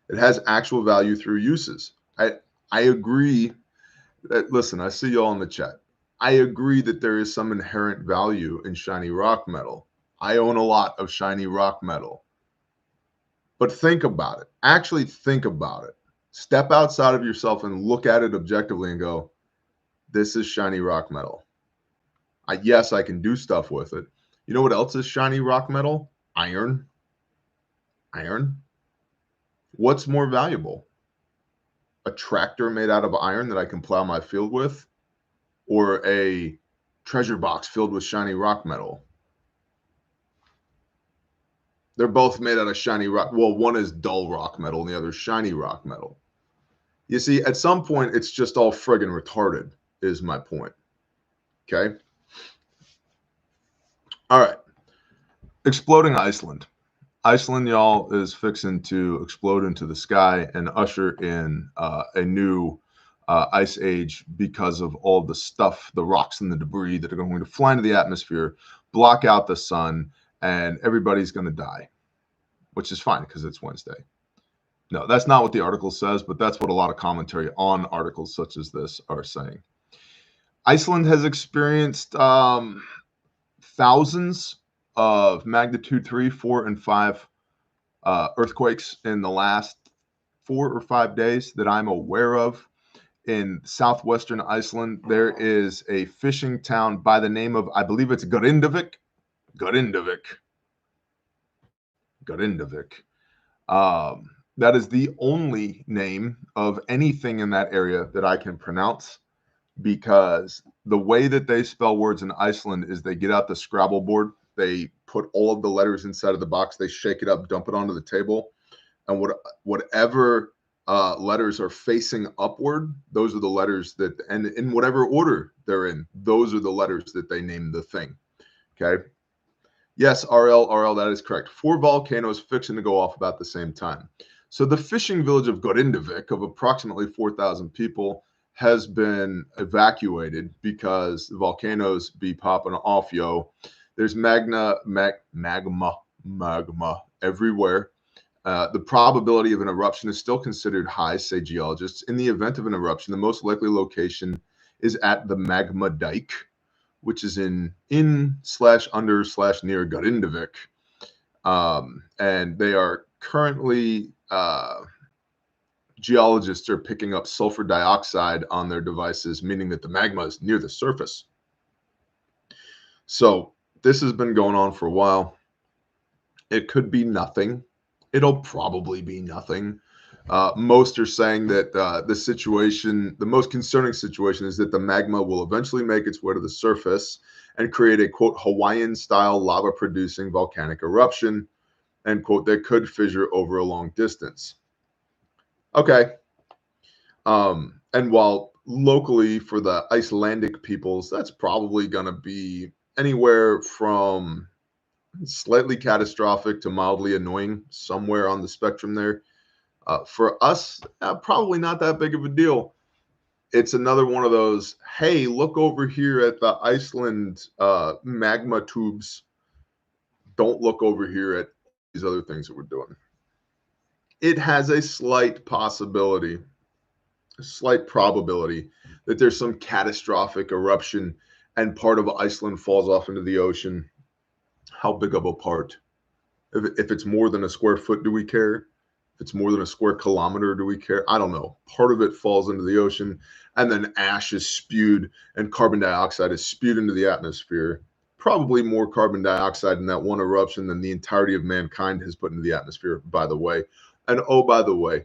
It has actual value through uses. I agree that, listen, I see y'all in the chat. I agree that there is some inherent value in shiny rock metal. I own a lot of shiny rock metal. But think about it. Actually think about it. Step outside of yourself and look at it objectively and go, this is shiny rock metal. Yes, I can do stuff with it. You know what else is shiny rock metal? Iron. Iron. What's more valuable? A tractor made out of iron that I can plow my field with, or a treasure box filled with shiny rock metal? They're both made out of shiny rock. Well, one is dull rock metal and the other is shiny rock metal. You see, at some point, it's just all friggin' retarded, is my point. Okay? All right. Exploding Iceland. Iceland, y'all, is fixing to explode into the sky and usher in a new ice age because of all the stuff, the rocks and the debris that are going to fly into the atmosphere, block out the sun, and everybody's going to die, which is fine because it's Wednesday. No, that's not what the article says, but that's what a lot of commentary on articles such as this are saying. Iceland has experienced thousands of magnitude 3, 4, and 5 earthquakes in the last 4 or 5 days that I'm aware of. In southwestern Iceland, there is a fishing town by the name of, I believe it's Grindavik. That is the only name of anything in that area that I can pronounce, because the way that they spell words in Iceland is they get out the Scrabble board, they put all of the letters inside of the box, they shake it up, dump it onto the table, and whatever letters are facing upward, those are the letters that, and in whatever order they're in, those are the letters that they name the thing. Okay. Yes, RL, that is correct. 4 volcanoes fixing to go off about the same time. So the fishing village of Grindavik, of approximately 4,000 people, has been evacuated because the volcanoes be popping off, yo. There's magma everywhere. The probability of an eruption is still considered high, say geologists. In the event of an eruption, the most likely location is at the magma dike, which is in/under/near Grindavik. And they are currently, geologists are picking up sulfur dioxide on their devices, meaning that the magma is near the surface. So this has been going on for a while. It could be nothing. It'll probably be nothing. Most are saying that the most concerning situation is that the magma will eventually make its way to the surface and create a, quote, Hawaiian-style lava-producing volcanic eruption, end quote, that could fissure over a long distance. Okay. And while locally for the Icelandic peoples, that's probably going to be anywhere from slightly catastrophic to mildly annoying, somewhere on the spectrum there. For us, probably not that big of a deal. It's another one of those, hey, look over here at the Iceland magma tubes. Don't look over here at these other things that we're doing. It has a slight possibility, a slight probability that there's some catastrophic eruption and part of Iceland falls off into the ocean. How big of a part? If it's more than a square foot, do we care? If it's more than a square kilometer, do we care? I don't know. Part of it falls into the ocean, and then ash is spewed and carbon dioxide is spewed into the atmosphere. Probably more carbon dioxide in that one eruption than the entirety of mankind has put into the atmosphere, by the way. And oh, by the way,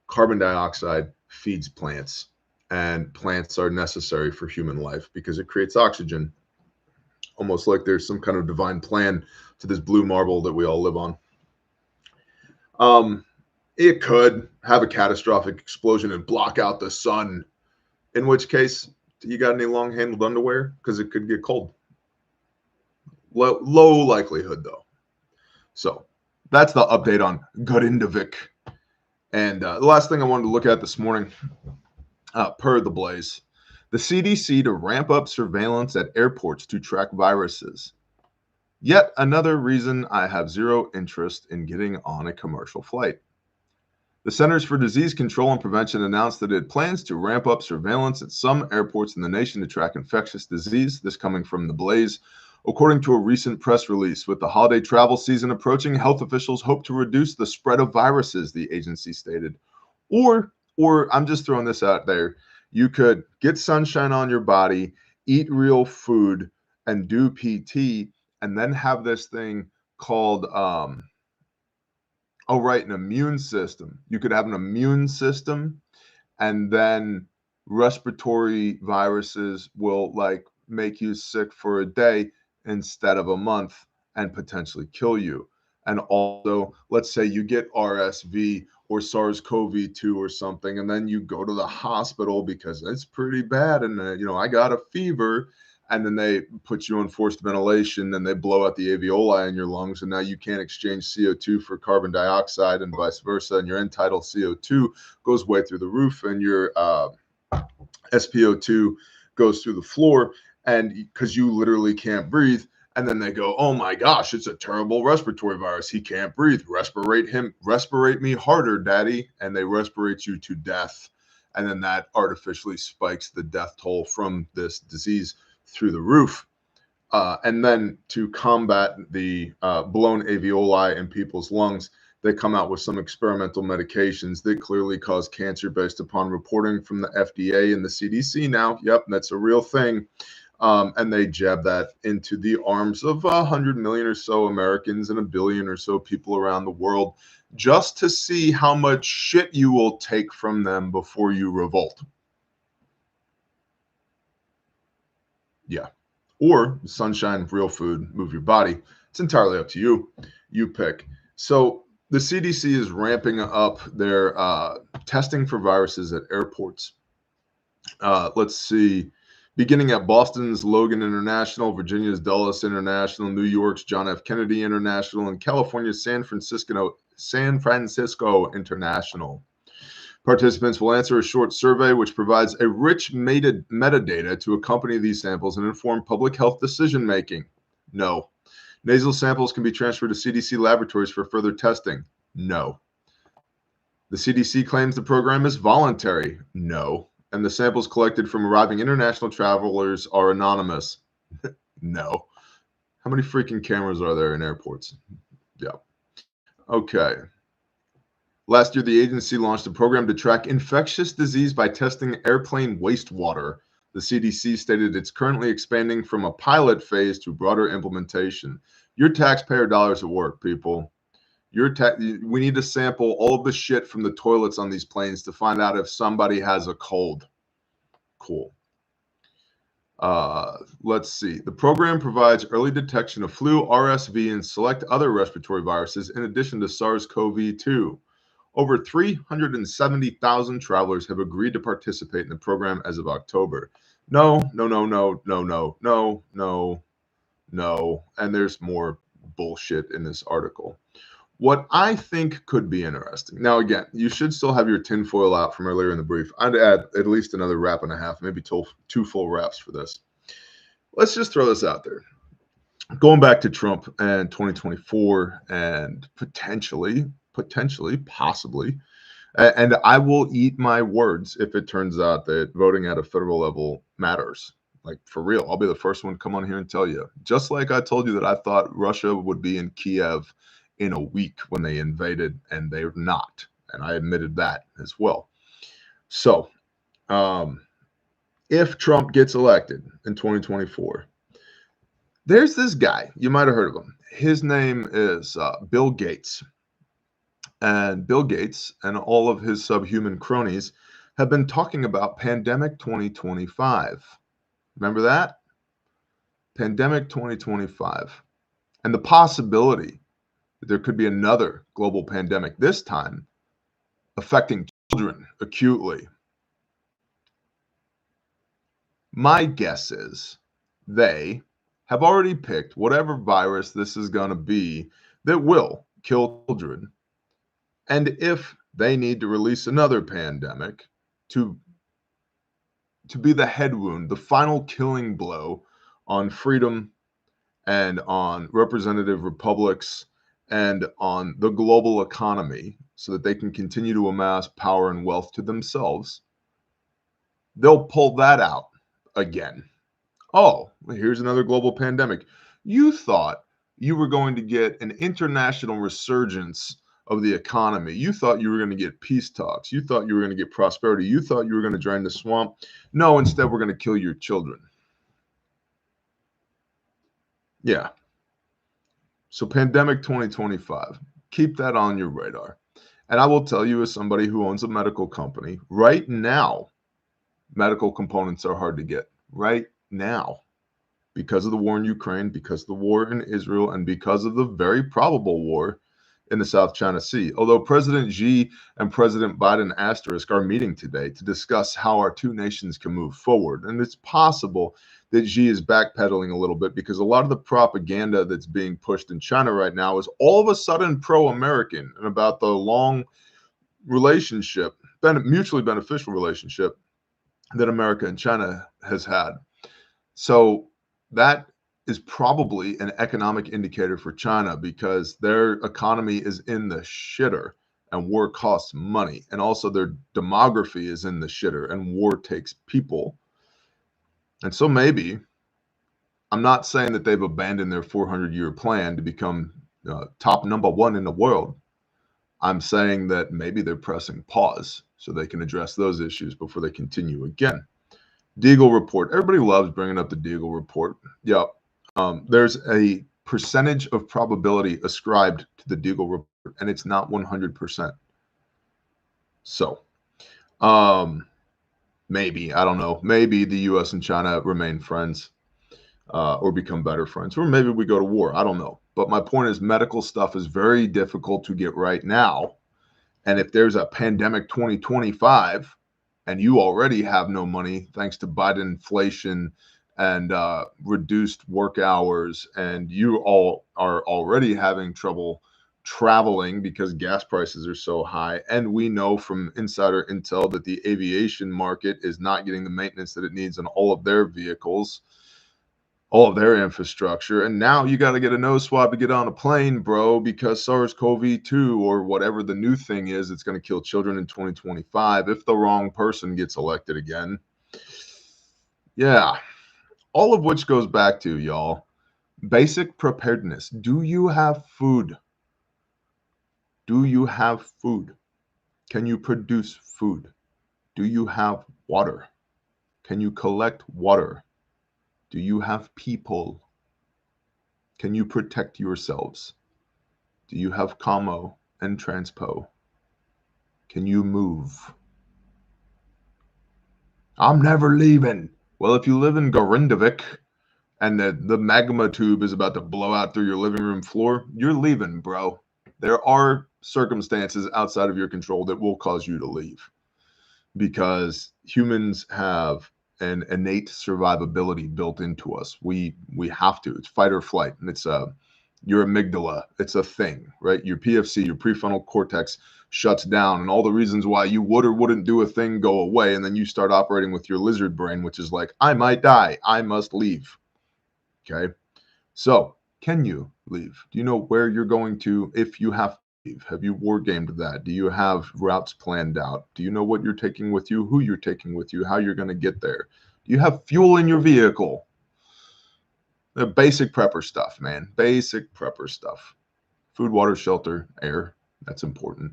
carbon dioxide feeds plants, and plants are necessary for human life because it creates oxygen. Almost like there's some kind of divine plan to this blue marble that we all live on. It could have a catastrophic explosion and block out the sun, in which case, you got any long-handled underwear? Because it could get cold. Low likelihood, though. So that's the update on Grindavik. And the last thing I wanted to look at this morning, per the Blaze, the CDC to ramp up surveillance at airports to track viruses. Yet another reason I have zero interest in getting on a commercial flight. The Centers for Disease Control and Prevention announced that it plans to ramp up surveillance at some airports in the nation to track infectious disease. This coming from the Blaze. According to a recent press release, with the holiday travel season approaching, health officials hope to reduce the spread of viruses, the agency stated. Or I'm just throwing this out there, you could get sunshine on your body, eat real food, and do PT, and then have this thing called, an immune system. You could have an immune system, and then respiratory viruses will make you sick for a day instead of a month and potentially kill you. And also, let's say you get RSV or SARS-CoV-2 or something, and then you go to the hospital because it's pretty bad, and I got a fever, and then they put you on forced ventilation, and they blow out the alveoli in your lungs, and now you can't exchange CO2 for carbon dioxide and vice versa, and your end-tidal CO2 goes way through the roof, and your SpO2 goes through the floor, and because you literally can't breathe. And then they go, oh my gosh, it's a terrible respiratory virus. He can't breathe. Respirate me harder, daddy. And they respirate you to death. And then that artificially spikes the death toll from this disease through the roof. And then to combat the blown alveoli in people's lungs, they come out with some experimental medications that clearly cause cancer based upon reporting from the FDA and the CDC now. Yep, that's a real thing. And they jab that into the arms of 100 million or so Americans and 1 billion or so people around the world, just to see how much shit you will take from them before you revolt. Yeah. Or sunshine, real food, move your body. It's entirely up to you. You pick. So the CDC is ramping up their testing for viruses at airports. Let's see. Beginning at Boston's Logan International, Virginia's Dulles International, New York's John F. Kennedy International, and California's San Francisco International. Participants will answer a short survey which provides a rich metadata to accompany these samples and inform public health decision-making. No. Nasal samples can be transferred to CDC laboratories for further testing. No. The CDC claims the program is voluntary. No. And the samples collected from arriving international travelers are anonymous. No. How many freaking cameras are there in airports? Yeah. Okay. Last year, the agency launched a program to track infectious disease by testing airplane wastewater. The CDC stated it's currently expanding from a pilot phase to broader implementation. Your taxpayer dollars at work, people. We need to sample all of the shit from the toilets on these planes to find out if somebody has a cold. Cool. Let's see. The program provides early detection of flu, RSV, and select other respiratory viruses in addition to SARS-CoV-2. Over 370,000 travelers have agreed to participate in the program as of October. No. And there's more bullshit in this article. What I think could be interesting. Now, again, you should still have your tinfoil out from earlier in the brief. I'd add at least another wrap and a half, maybe two full wraps for this. Let's just throw this out there. Going back to Trump and 2024 and possibly, and I will eat my words if it turns out that voting at a federal level matters. Like, for real, I'll be the first one to come on here and tell you. Just like I told you that I thought Russia would be in Kiev in a week when they invaded, and they're not. And I admitted that as well. So, if Trump gets elected in 2024, there's this guy. You might have heard of him. His name is Bill Gates. And Bill Gates and all of his subhuman cronies have been talking about Pandemic 2025. Remember that? Pandemic 2025. And the possibility that there could be another global pandemic, this time affecting children acutely. My guess is they have already picked whatever virus this is going to be that will kill children. And if they need to release another pandemic to be the head wound, the final killing blow on freedom and on representative republics and on the global economy so that they can continue to amass power and wealth to themselves, they'll pull that out again. Oh, here's another global pandemic. You thought you were going to get an international resurgence of the economy. You thought you were going to get peace talks. You thought you were going to get prosperity. You thought you were going to drain the swamp. No, instead, we're going to kill your children. Yeah. So Pandemic 2025, keep that on your radar. And I will tell you, as somebody who owns a medical company, right now, medical components are hard to get. Right now. Because of the war in Ukraine, because of the war in Israel, and because of the very probable war in the South China Sea. Although President Xi and President Biden * are meeting today to discuss how our two nations can move forward. And it's possible that Xi is backpedaling a little bit because a lot of the propaganda that's being pushed in China right now is all of a sudden pro-American and about the long relationship, mutually beneficial relationship that America and China has had. So that is probably an economic indicator for China because their economy is in the shitter and war costs money. And also their demography is in the shitter and war takes people. And so maybe, I'm not saying that they've abandoned their 400-year plan to become top #1 in the world. I'm saying that maybe they're pressing pause so they can address those issues before they continue again. Deagle report. Everybody loves bringing up the Deagle report. Yep. There's a percentage of probability ascribed to the Deagle report, and it's not 100%. So, maybe, I don't know, maybe the U.S. and China remain friends or become better friends, or maybe we go to war. I don't know. But my point is medical stuff is very difficult to get right now. And if there's a Pandemic 2025, and you already have no money thanks to Biden inflation and reduced work hours, and you all are already having trouble traveling because gas prices are so high, and we know from insider intel that the aviation market is not getting the maintenance that it needs on all of their vehicles, all of their infrastructure, and now you got to get a nose swab to get on a plane, bro, because SARS-CoV-2 or whatever the new thing is, it's going to kill children in 2025 if the wrong person gets elected again. Yeah, all of which goes back to, y'all, basic preparedness. Do you have food? Do you have food? Can you produce food? Do you have water? Can you collect water? Do you have people? Can you protect yourselves? Do you have commo and transpo? Can you move? I'm never leaving. Well, if you live in Gorindavik and the magma tube is about to blow out through your living room floor, you're leaving, bro. There are circumstances outside of your control that will cause you to leave because humans have an innate survivability built into us. We have to. It's fight or flight, and it's your amygdala. It's a thing, right? Your PFC, your prefrontal cortex shuts down, and all the reasons why you would or wouldn't do a thing go away. And then you start operating with your lizard brain, which is like, I might die. I must leave. Okay. So can you leave? Do you know where you're going to if you have to leave? Have you war gamed that? Do you have routes planned out? Do you know what you're taking with you, who you're taking with you, how you're going to get there? Do you have fuel in your vehicle? The basic prepper stuff, man. Basic prepper stuff. Food, water, shelter, air. That's important.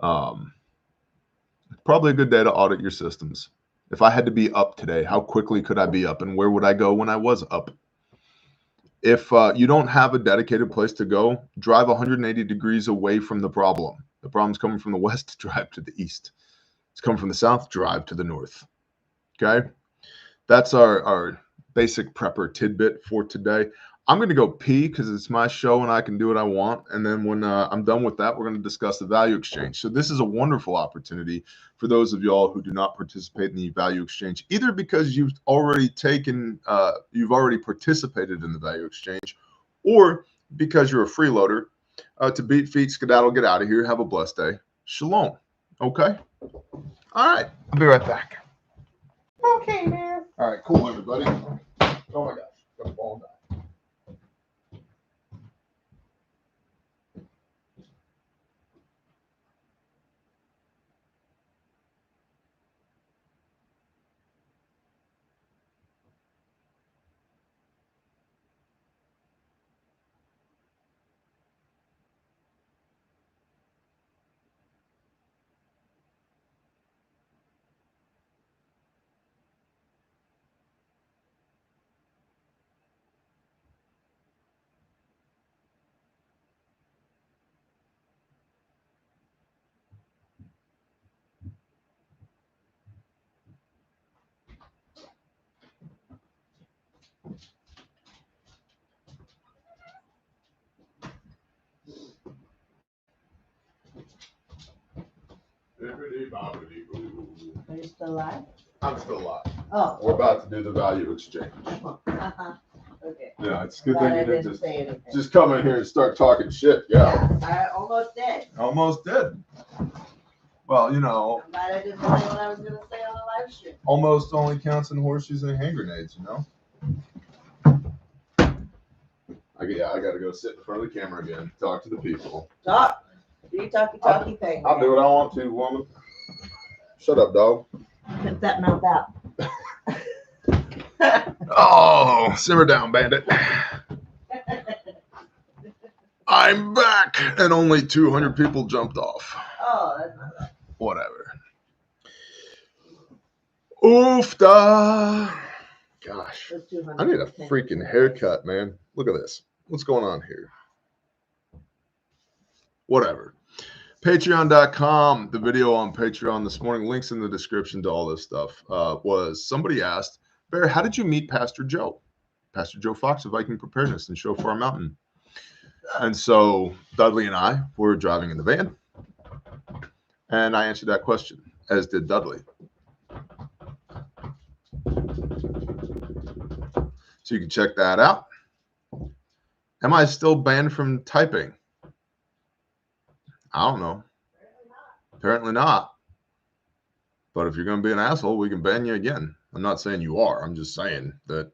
Probably a good day to audit your systems. If I had to be up today, how quickly could I be up, and where would I go when I was up? If you don't have a dedicated place to go, drive 180 degrees away from the problem. The problem's coming from the west, drive to the east. It's coming from the south, drive to the north. Okay? That's our basic prepper tidbit for today. I'm going to go pee because it's my show and I can do what I want. And then when I'm done with that, we're going to discuss the value exchange. So this is a wonderful opportunity for those of y'all who do not participate in the value exchange, either because you've already participated in the value exchange, or because you're a freeloader. To beat feet, skedaddle, get out of here. Have a blessed day. Shalom. Okay? All right. I'll be right back. Okay, man. All right, cool, everybody. Oh my gosh, got a ball die. Are you still alive? I'm still alive. Oh. We're about to do the value exchange. Okay. Yeah, it's a good Glad thing I you didn't didn't say anything. just come in here and start talking shit. Yeah. I almost did. Almost did. Well, you know. I'm glad I didn't say what I was going to say on the live stream. Almost only counts in horseshoes and hand grenades, you know? I got to go sit in front of the camera again, talk to the people. Talk. Do you talky thing? I'll do what I want to, woman. Shut up, dog. Get that mouth out. Oh, simmer down, bandit. I'm back, and only 200 people jumped off. Oh, that's not bad. Whatever. Oofda. Gosh, I need a freaking haircut, man. Look at this. What's going on here? Whatever. Patreon.com. The video on Patreon this morning, links in the description to all this stuff, was somebody asked, Bear, how did you meet Pastor Joe? Pastor Joe Fox of Viking Preparedness in Shofar Mountain. And so Dudley and I were driving in the van, and I answered that question, as did Dudley. So you can check that out. Am I still banned from typing? I don't know. Apparently not. But if you're going to be an asshole, we can ban you again. I'm not saying you are. I'm just saying that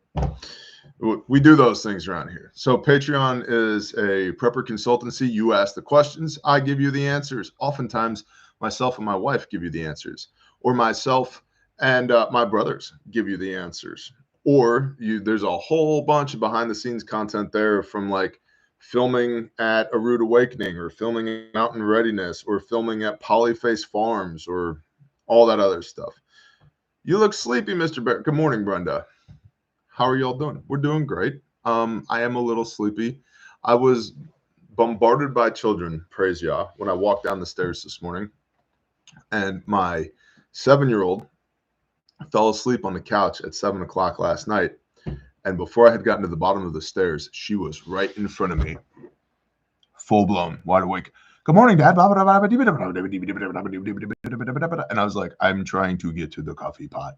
we do those things around here. So Patreon is a prepper consultancy. You ask the questions, I give you the answers. Oftentimes, myself and my wife give you the answers, or myself and my brothers give you the answers. Or there's a whole bunch of behind-the-scenes content there, from like filming at A Rude Awakening, or filming at Mountain Readiness, or filming at Polyface Farms, or all that other stuff. You look sleepy, Mr. Bear. Good morning, Brenda. How are y'all doing? We're doing great. I am a little sleepy. I was bombarded by children, praise Yah, when I walked down the stairs this morning. And my 7-year-old fell asleep on the couch at 7 o'clock last night. And before I had gotten to the bottom of the stairs, she was right in front of me, full blown, wide awake. Good morning, Dad. And I was like, I'm trying to get to the coffee pot.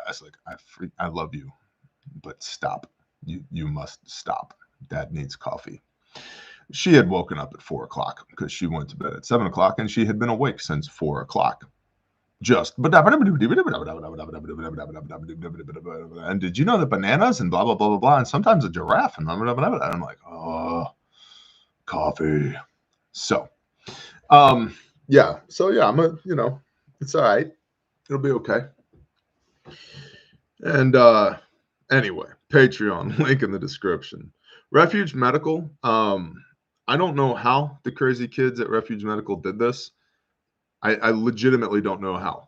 was like, I love you, but stop. You must stop. Dad needs coffee. She had woken up at 4 o'clock because she went to bed at 7 o'clock and she had been awake since 4 o'clock. Just, and did you know that bananas and blah, blah, blah, blah, blah, and sometimes a giraffe and blah, blah, blah, blah, blah. I'm like, oh, coffee. So, yeah. So, yeah, it's all right. It'll be okay. And anyway, Patreon, link in the description. Refuge Medical. I don't know how the crazy kids at Refuge Medical did this. I legitimately don't know how.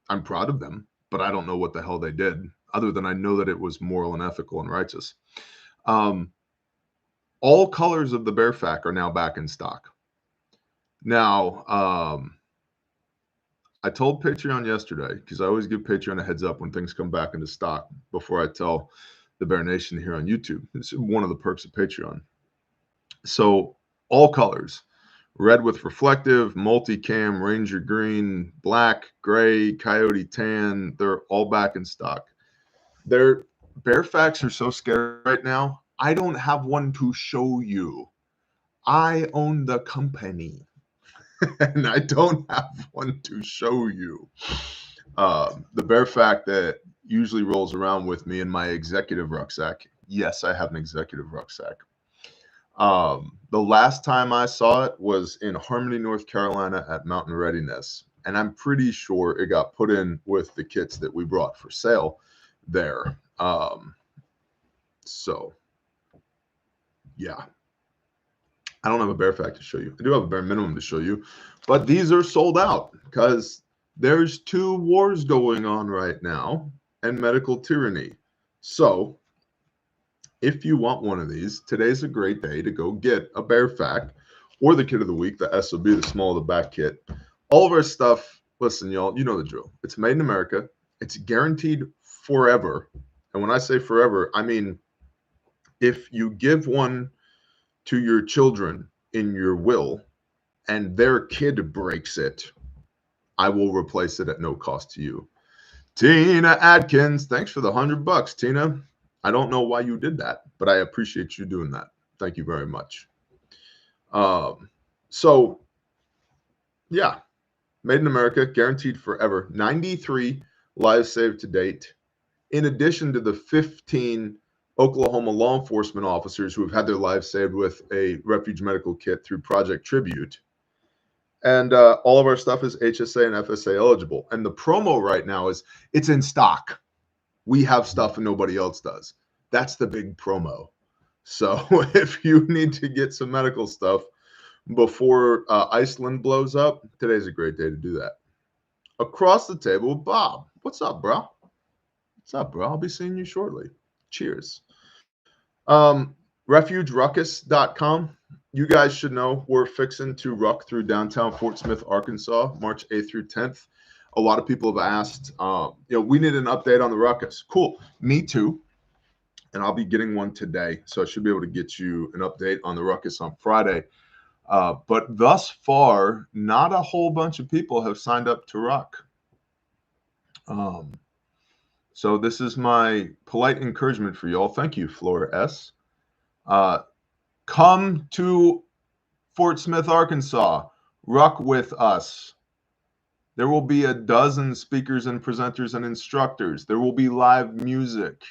I'm proud of them, but I don't know what the hell they did, other than I know that it was moral and ethical and righteous. All colors of the Bear Fac are now back in stock. Now, I told Patreon yesterday, because I always give Patreon a heads up when things come back into stock before I tell the Bear Nation here on YouTube. It's one of the perks of Patreon. So all colors, red with reflective, multicam, ranger green, black, gray, coyote tan, they're all back in stock. Their Bear Facs are so scared right now. I don't have one to show you. I own the company and I don't have one to show you. The Bear Fac that usually rolls around with me in my executive rucksack. Yes, I have an executive rucksack. The last time I saw it was in Harmony, North Carolina at Mountain Readiness. And I'm pretty sure it got put in with the kits that we brought for sale there. So, yeah. I don't have a Bear Fac to show you. I do have a bare minimum to show you. But these are sold out because there's 2 wars going on right now and medical tyranny. So, if you want one of these, today's a great day to go get a Bear Fac or the kit of the week, the SOB, the small of the back kit. All of our stuff, listen, y'all, you know the drill. It's made in America. It's guaranteed forever. And when I say forever, I mean, if you give one to your children in your will and their kid breaks it, I will replace it at no cost to you. Tina Adkins, thanks for the $100, Tina. I don't know why you did that, but I appreciate you doing that. Thank you very much. So, yeah, made in America, guaranteed forever. 93 lives saved to date, in addition to the 15 Oklahoma law enforcement officers who have had their lives saved with a Refuge Medical kit through Project Tribute. And all of our stuff is HSA and FSA eligible. And the promo right now is it's in stock. We have stuff and nobody else does. That's the big promo. So if you need to get some medical stuff before Iceland blows up, today's a great day to do that. Across the table, Bob. What's up, bro? What's up, bro? I'll be seeing you shortly. Cheers. RefugeRuckus.com. You guys should know we're fixing to ruck through downtown Fort Smith, Arkansas, March 8th through 10th. A lot of people have asked, we need an update on the ruckus. Cool. Me too. And I'll be getting one today. So I should be able to get you an update on the ruckus on Friday. But thus far, not a whole bunch of people have signed up to ruck. So this is my polite encouragement for y'all. Thank you, Flora S. Come to Fort Smith, Arkansas. Ruck with us. There will be a dozen speakers and presenters and instructors. There will be live music.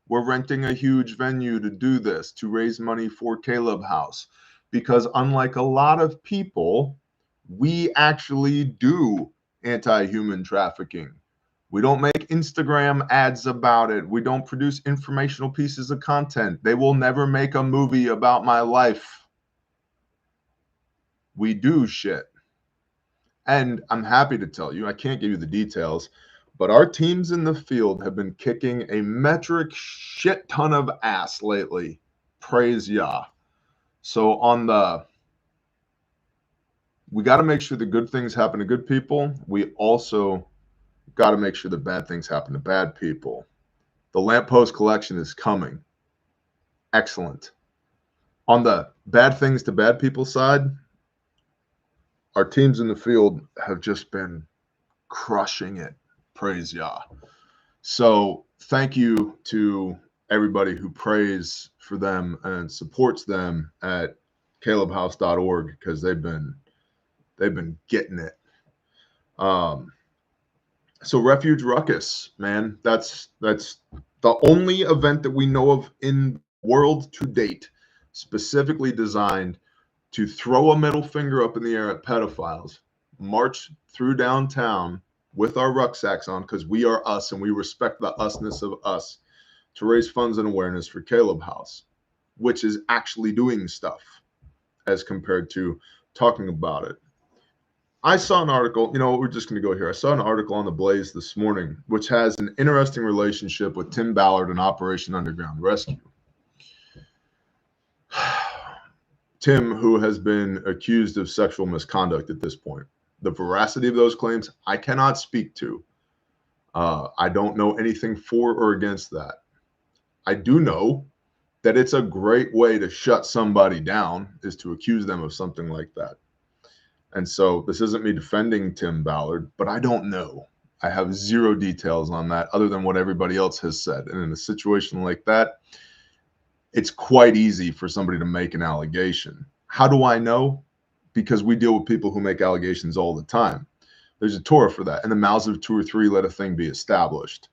We're renting a huge venue to do this, to raise money for Caleb House. Because unlike a lot of people, we actually do anti-human trafficking. We don't make Instagram ads about it. We don't produce informational pieces of content. They will never make a movie about my life. We do shit. And I'm happy to tell you, I can't give you the details, but our teams in the field have been kicking a metric shit ton of ass lately. Praise Yah. So we got to make sure the good things happen to good people. We also got to make sure the bad things happen to bad people. The lamppost collection is coming. Excellent. On the bad things to bad people side, our teams in the field have just been crushing it. Praise Yah. So thank you to everybody who prays for them and supports them at calebhouse.org, because they've been getting it. So Refuge Ruckus, man, that's the only event that we know of in the world to date specifically designed to throw a middle finger up in the air at pedophiles, march through downtown with our rucksacks on, because we are us and we respect the usness of us, to raise funds and awareness for Caleb House, which is actually doing stuff as compared to talking about it. I saw an article, we're just going to go here. I saw an article on the Blaze this morning, which has an interesting relationship with Tim Ballard and Operation Underground Rescue. Tim, who has been accused of sexual misconduct at this point. The veracity of those claims, I cannot speak to. I don't know anything for or against that. I do know that it's a great way to shut somebody down, is to accuse them of something like that. And so this isn't me defending Tim Ballard, but I don't know. I have zero details on that other than what everybody else has said. And in a situation like that, it's quite easy for somebody to make an allegation. How do I know? Because we deal with people who make allegations all the time. There's a Torah for that. In the mouths of two or three, let a thing be established.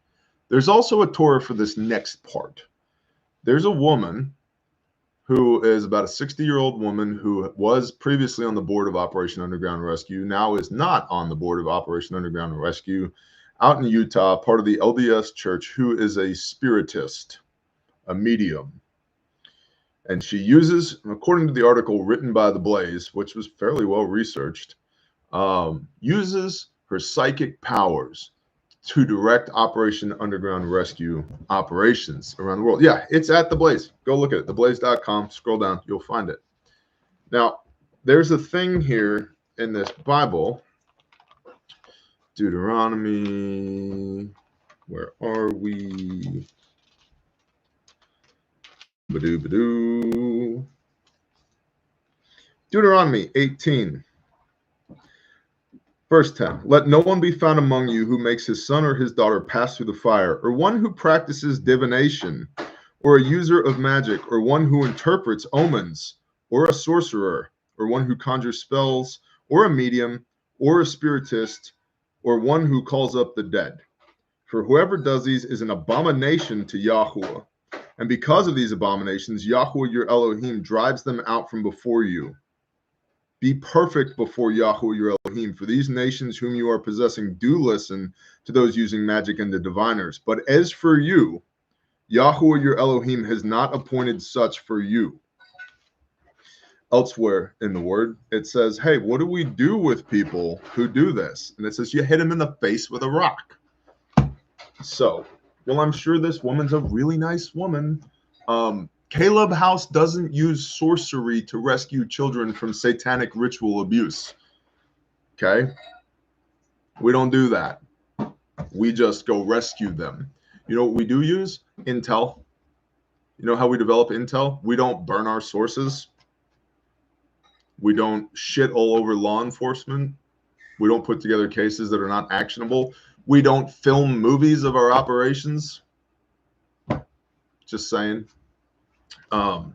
There's also a Torah for this next part. There's a woman who is about a 60-year-old woman who was previously on the board of Operation Underground Rescue, now is not on the board of Operation Underground Rescue, out in Utah, part of the LDS Church, who is a spiritist, a medium. And she uses, according to the article written by The Blaze, which was fairly well researched, uses her psychic powers to direct Operation Underground Rescue operations around the world. Yeah, it's at The Blaze. Go look at it, theblaze.com. Scroll down, you'll find it. Now, there's a thing here in this Bible, Deuteronomy, where are we? Ba-doo. Deuteronomy 18. Verse 10, let no one be found among you who makes his son or his daughter pass through the fire, or one who practices divination, or a user of magic, or one who interprets omens, or a sorcerer, or one who conjures spells, or a medium, or a spiritist, or one who calls up the dead. For whoever does these is an abomination to Yahweh. And because of these abominations, Yahweh your Elohim drives them out from before you. Be perfect before Yahweh your Elohim, for these nations whom you are possessing do listen to those using magic and the diviners. But as for you, Yahweh your Elohim has not appointed such for you. Elsewhere in the word, it says, hey, what do we do with people who do this? And it says, you hit them in the face with a rock. So, well, I'm sure this woman's a really nice woman. Caleb House doesn't use sorcery to rescue children from satanic ritual abuse. Okay? We don't do that. We just go rescue them. You know what we do use? Intel. You know how we develop intel? We don't burn our sources. We don't shit all over law enforcement. We don't put together cases that are not actionable. We don't film movies of our operations. Just saying. So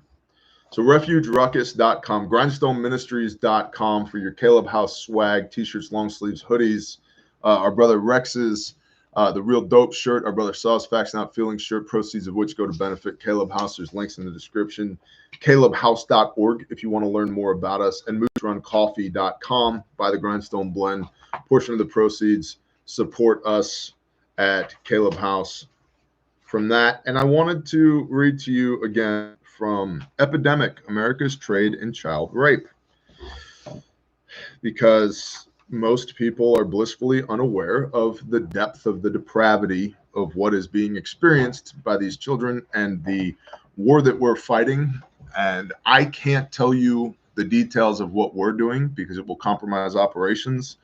refugeruckus.com, grindstoneministries.com for your Caleb House swag, t-shirts, long sleeves, hoodies. Our brother Rex's the Real Dope shirt, our brother Sauce Facts Not Feeling shirt, proceeds of which go to benefit Caleb House. There's links in the description. calebhouse.org if you want to learn more about us, and mooseruncoffee.com. Buy the Grindstone blend. Portion of the proceeds support us at Caleb House from that. And I wanted to read to you again from Epidemic, America's Trade in Child Rape, because most people are blissfully unaware of the depth of the depravity of what is being experienced by these children and the war that we're fighting. And I can't tell you the details of what we're doing because it will compromise operations,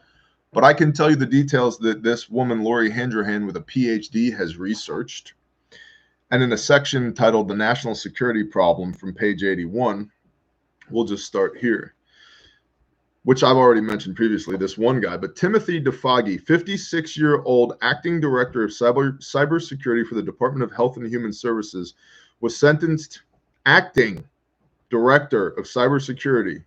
but I can tell you the details that this woman, Lori Handrahan, with a PhD, has researched. And in a section titled The National Security Problem from page 81, we'll just start here. which I've already mentioned previously, this one guy, but Timothy DeFoggy, 56-year-old acting director of cybersecurity for the Department of Health and Human Services, was sentenced, acting director of cybersecurity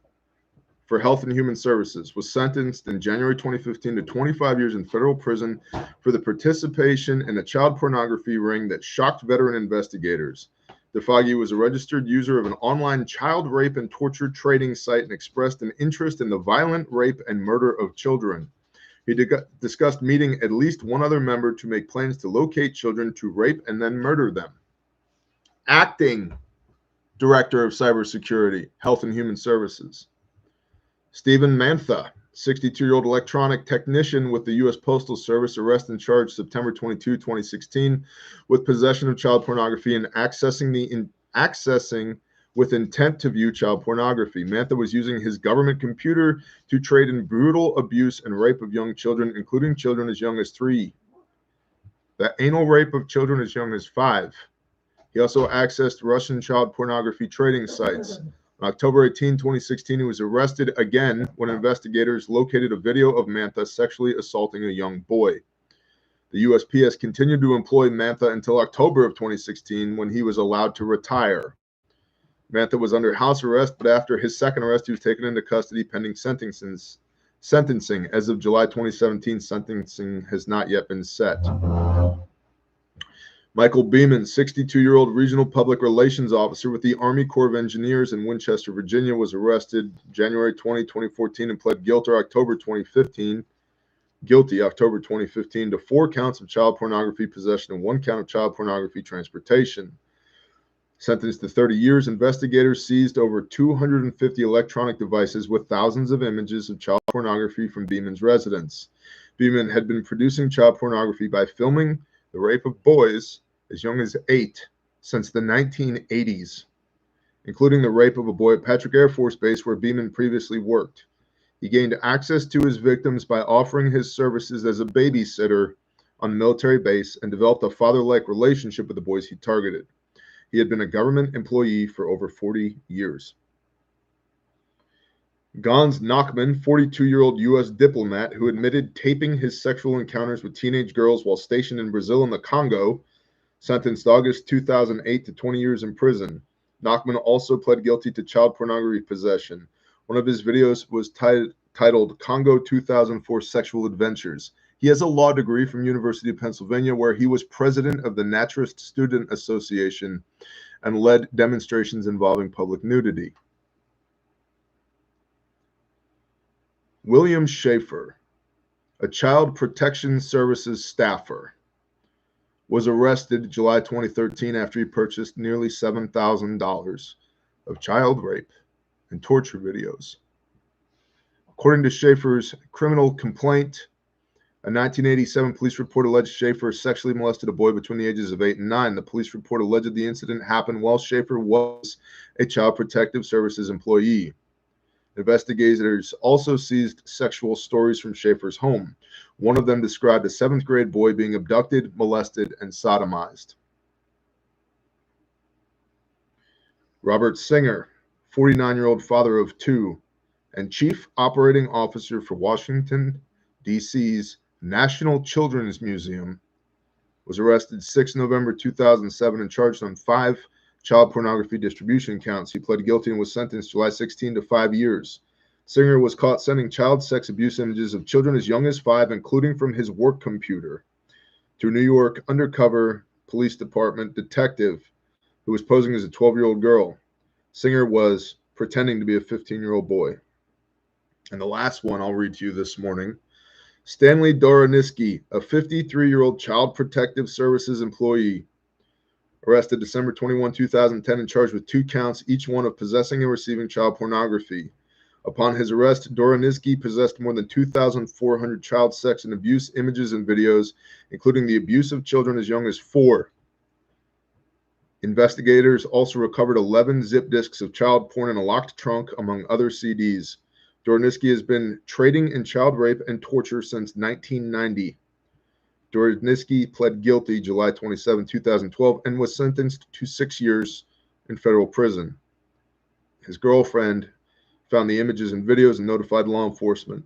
for Health and Human Services, was sentenced in January 2015 to 25 years in federal prison for the participation in a child pornography ring that shocked veteran investigators. DeFoggy was a registered user of an online child rape and torture trading site and expressed an interest in the violent rape and murder of children. He discussed meeting at least one other member to make plans to locate children to rape and then murder them. Acting Director of Cybersecurity, Health and Human Services. Stephen Mantha, 62-year-old electronic technician with the U.S. Postal Service, arrested and charged September 22, 2016, with possession of child pornography and accessing with intent to view child pornography. Mantha was using his government computer to trade in brutal abuse and rape of young children, including children as young as 3. The anal rape of children as young as 5. He also accessed Russian child pornography trading sites. On October 18, 2016, he was arrested again when investigators located a video of Mantha sexually assaulting a young boy. The USPS continued to employ Mantha until October of 2016, when he was allowed to retire. Mantha was under house arrest, but after his second arrest, he was taken into custody pending sentencing. As of July 2017, sentencing has not yet been set. Michael Beeman, 62-year-old regional public relations officer with the Army Corps of Engineers in Winchester, Virginia, was arrested January 20, 2014 and pled guilty October 2015 to 4 counts of child pornography possession and 1 count of child pornography transportation. Sentenced to 30 years, investigators seized over 250 electronic devices with thousands of images of child pornography from Beeman's residence. Beeman had been producing child pornography by filming the rape of boys as young as 8 since the 1980s, including the rape of a boy at Patrick Air Force Base where Beeman previously worked. He gained access to his victims by offering his services as a babysitter on a military base and developed a father-like relationship with the boys he targeted. He had been a government employee for over 40 years. Gans Nachman, 42-year-old U.S. diplomat who admitted taping his sexual encounters with teenage girls while stationed in Brazil and the Congo, sentenced August 2008 to 20 years in prison. Nachman also pled guilty to child pornography possession. One of his videos was titled Congo 2004 Sexual Adventures. He has a law degree from University of Pennsylvania, where he was president of the Naturist Student Association and led demonstrations involving public nudity. William Schaefer, a Child Protection Services staffer, was arrested July 2013 after he purchased nearly $7,000 of child rape and torture videos. According to Schaefer's criminal complaint, a 1987 police report alleged Schaefer sexually molested a boy between the ages of 8 and 9. The police report alleged the incident happened while Schaefer was a Child Protective Services employee. Investigators also seized sexual stories from Schaefer's home. One of them described a 7th grade boy being abducted, molested, and sodomized. Robert Singer, 49-year-old father of 2 and chief operating officer for Washington, D.C.'s National Children's Museum, was arrested 6 November 2007 and charged on 5 child pornography distribution counts. He pled guilty and was sentenced July 16 to 5 years. Singer was caught sending child sex abuse images of children as young as 5, including from his work computer, to a New York undercover police department detective who was posing as a 12-year-old girl. Singer was pretending to be a 15-year-old boy. And the last one I'll read to you this morning. Stanley Doroniski, a 53-year-old Child Protective Services employee, arrested December 21, 2010 and charged with 2 counts, each one of possessing and receiving child pornography. Upon his arrest, Doroniski possessed more than 2,400 child sex and abuse images and videos, including the abuse of children as young as 4. Investigators also recovered 11 zip disks of child porn in a locked trunk, among other CDs. Doroniski has been trading in child rape and torture since 1990. Doroniski pled guilty July 27, 2012, and was sentenced to 6 years in federal prison. His girlfriend found the images and videos, and notified law enforcement.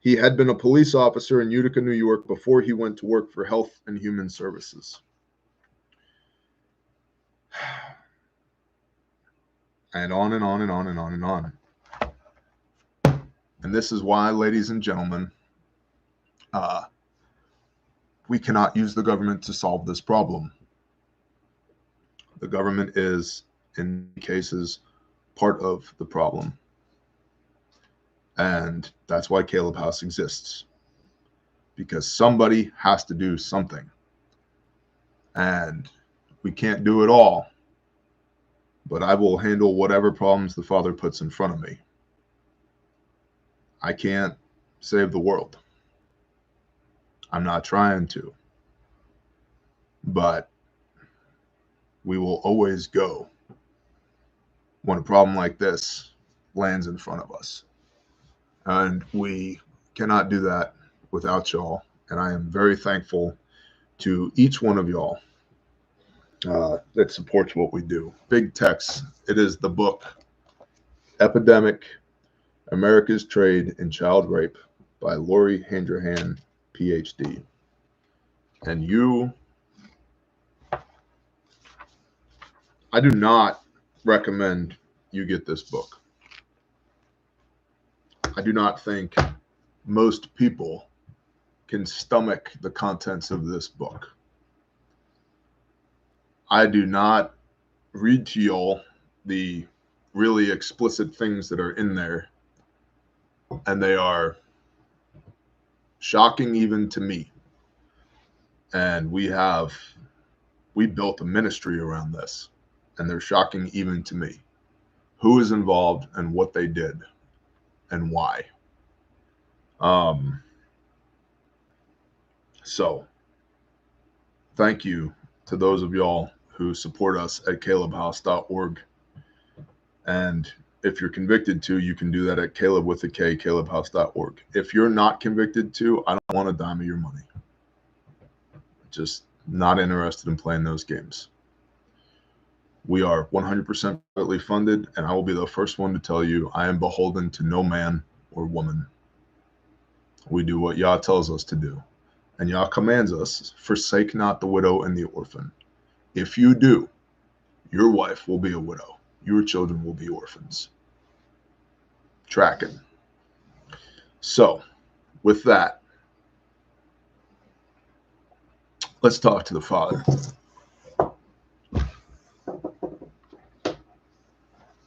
He had been a police officer in Utica, New York before he went to work for Health and Human Services. And on and on and on and on and on. And this is why, ladies and gentlemen, we cannot use the government to solve this problem. The government is, in many cases, part of the problem. And that's why Caleb House exists. Because somebody has to do something. And we can't do it all. But I will handle whatever problems the Father puts in front of me. I can't save the world. I'm not trying to. But we will always go when a problem like this lands in front of us. And we cannot do that without y'all. And I am very thankful to each one of y'all that supports what we do. Big text. It is the book, Epidemic, America's Trade in Child Rape by Lori Handrahan, PhD. And I do not recommend you get this book. I do not think most people can stomach the contents of this book. I do not read to y'all the really explicit things that are in there, and they are shocking even to me. And we built a ministry around this, and they're shocking even to me. Who is involved and what they did and why. So thank you to those of y'all who support us at calebhouse.org. And if you're convicted to, you can do that at Caleb with a K, calebhouse.org. If you're not convicted to, I don't want a dime of your money. Just not interested in playing those games. We are 100% privately funded, and I will be the first one to tell you I am beholden to no man or woman. We do what Yah tells us to do. And Yah commands us, forsake not the widow and the orphan. If you do, your wife will be a widow. Your children will be orphans. Tracking. So, with that, let's talk to the Father.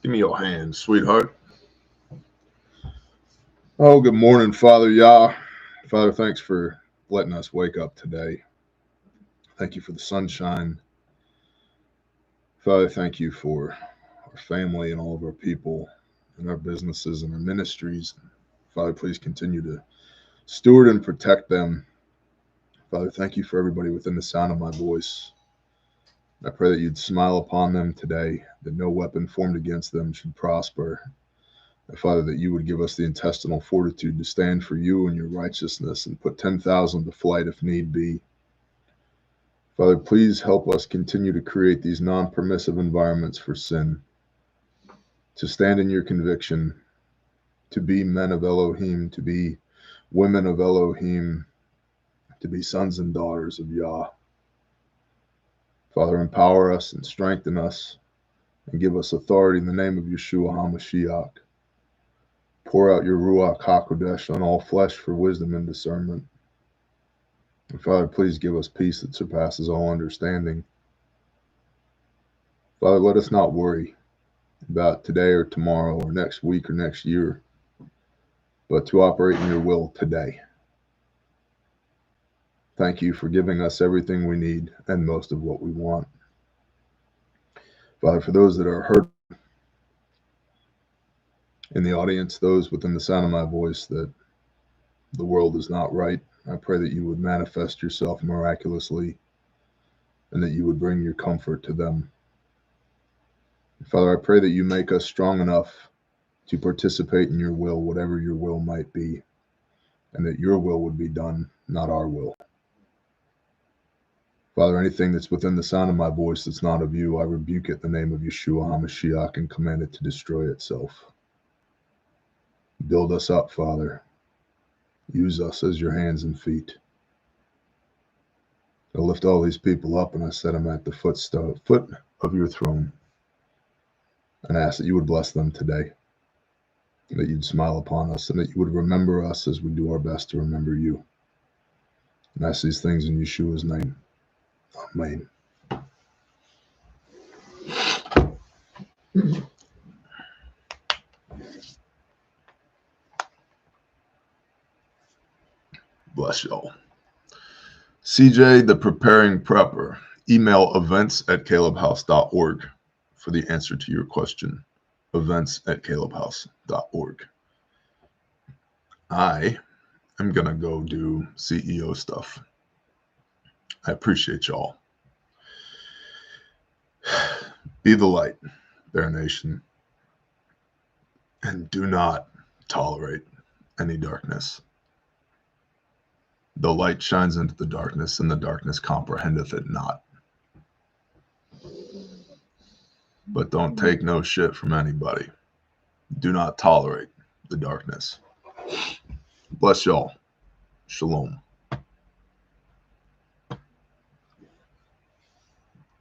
Give me your hand, sweetheart. Oh, good morning, Father Yah. Father, thanks for letting us wake up today. Thank you for the sunshine. Father, thank you for our family and all of our people and our businesses and our ministries. Father, please continue to steward and protect them. Father, thank you for everybody within the sound of my voice. I pray that you'd smile upon them today, that no weapon formed against them should prosper. And Father, that you would give us the intestinal fortitude to stand for you and your righteousness and put 10,000 to flight if need be. Father, please help us continue to create these non-permissive environments for sin, to stand in your conviction, to be men of Elohim, to be women of Elohim, to be sons and daughters of Yah. Father, empower us and strengthen us and give us authority in the name of Yeshua HaMashiach. Pour out your Ruach HaKodesh on all flesh for wisdom and discernment. And Father, please give us peace that surpasses all understanding. Father, let us not worry about today or tomorrow or next week or next year, but to operate in your will today. Thank you for giving us everything we need and most of what we want. Father, for those that are hurt in the audience, those within the sound of my voice, that the world is not right, I pray that you would manifest yourself miraculously and that you would bring your comfort to them. Father, I pray that you make us strong enough to participate in your will, whatever your will might be, and that your will would be done, not our will. Father, anything that's within the sound of my voice that's not of you, I rebuke it in the name of Yeshua HaMashiach and command it to destroy itself. Build us up, Father. Use us as your hands and feet. I lift all these people up and I set them at the foot of your throne, and ask that you would bless them today, that you'd smile upon us, and that you would remember us as we do our best to remember you. And I ask these things in Yeshua's name. Amen. Bless y'all. CJ, the preparing prepper. Email events@calebhouse.org for the answer to your question. Events@calebhouse.org. I am going to go do CEO stuff. I appreciate y'all. Be the light, Bear Nation, and do not tolerate any darkness. The light shines into the darkness, and the darkness comprehendeth it not. But don't take no shit from anybody. Do not tolerate the darkness. Bless y'all. Shalom.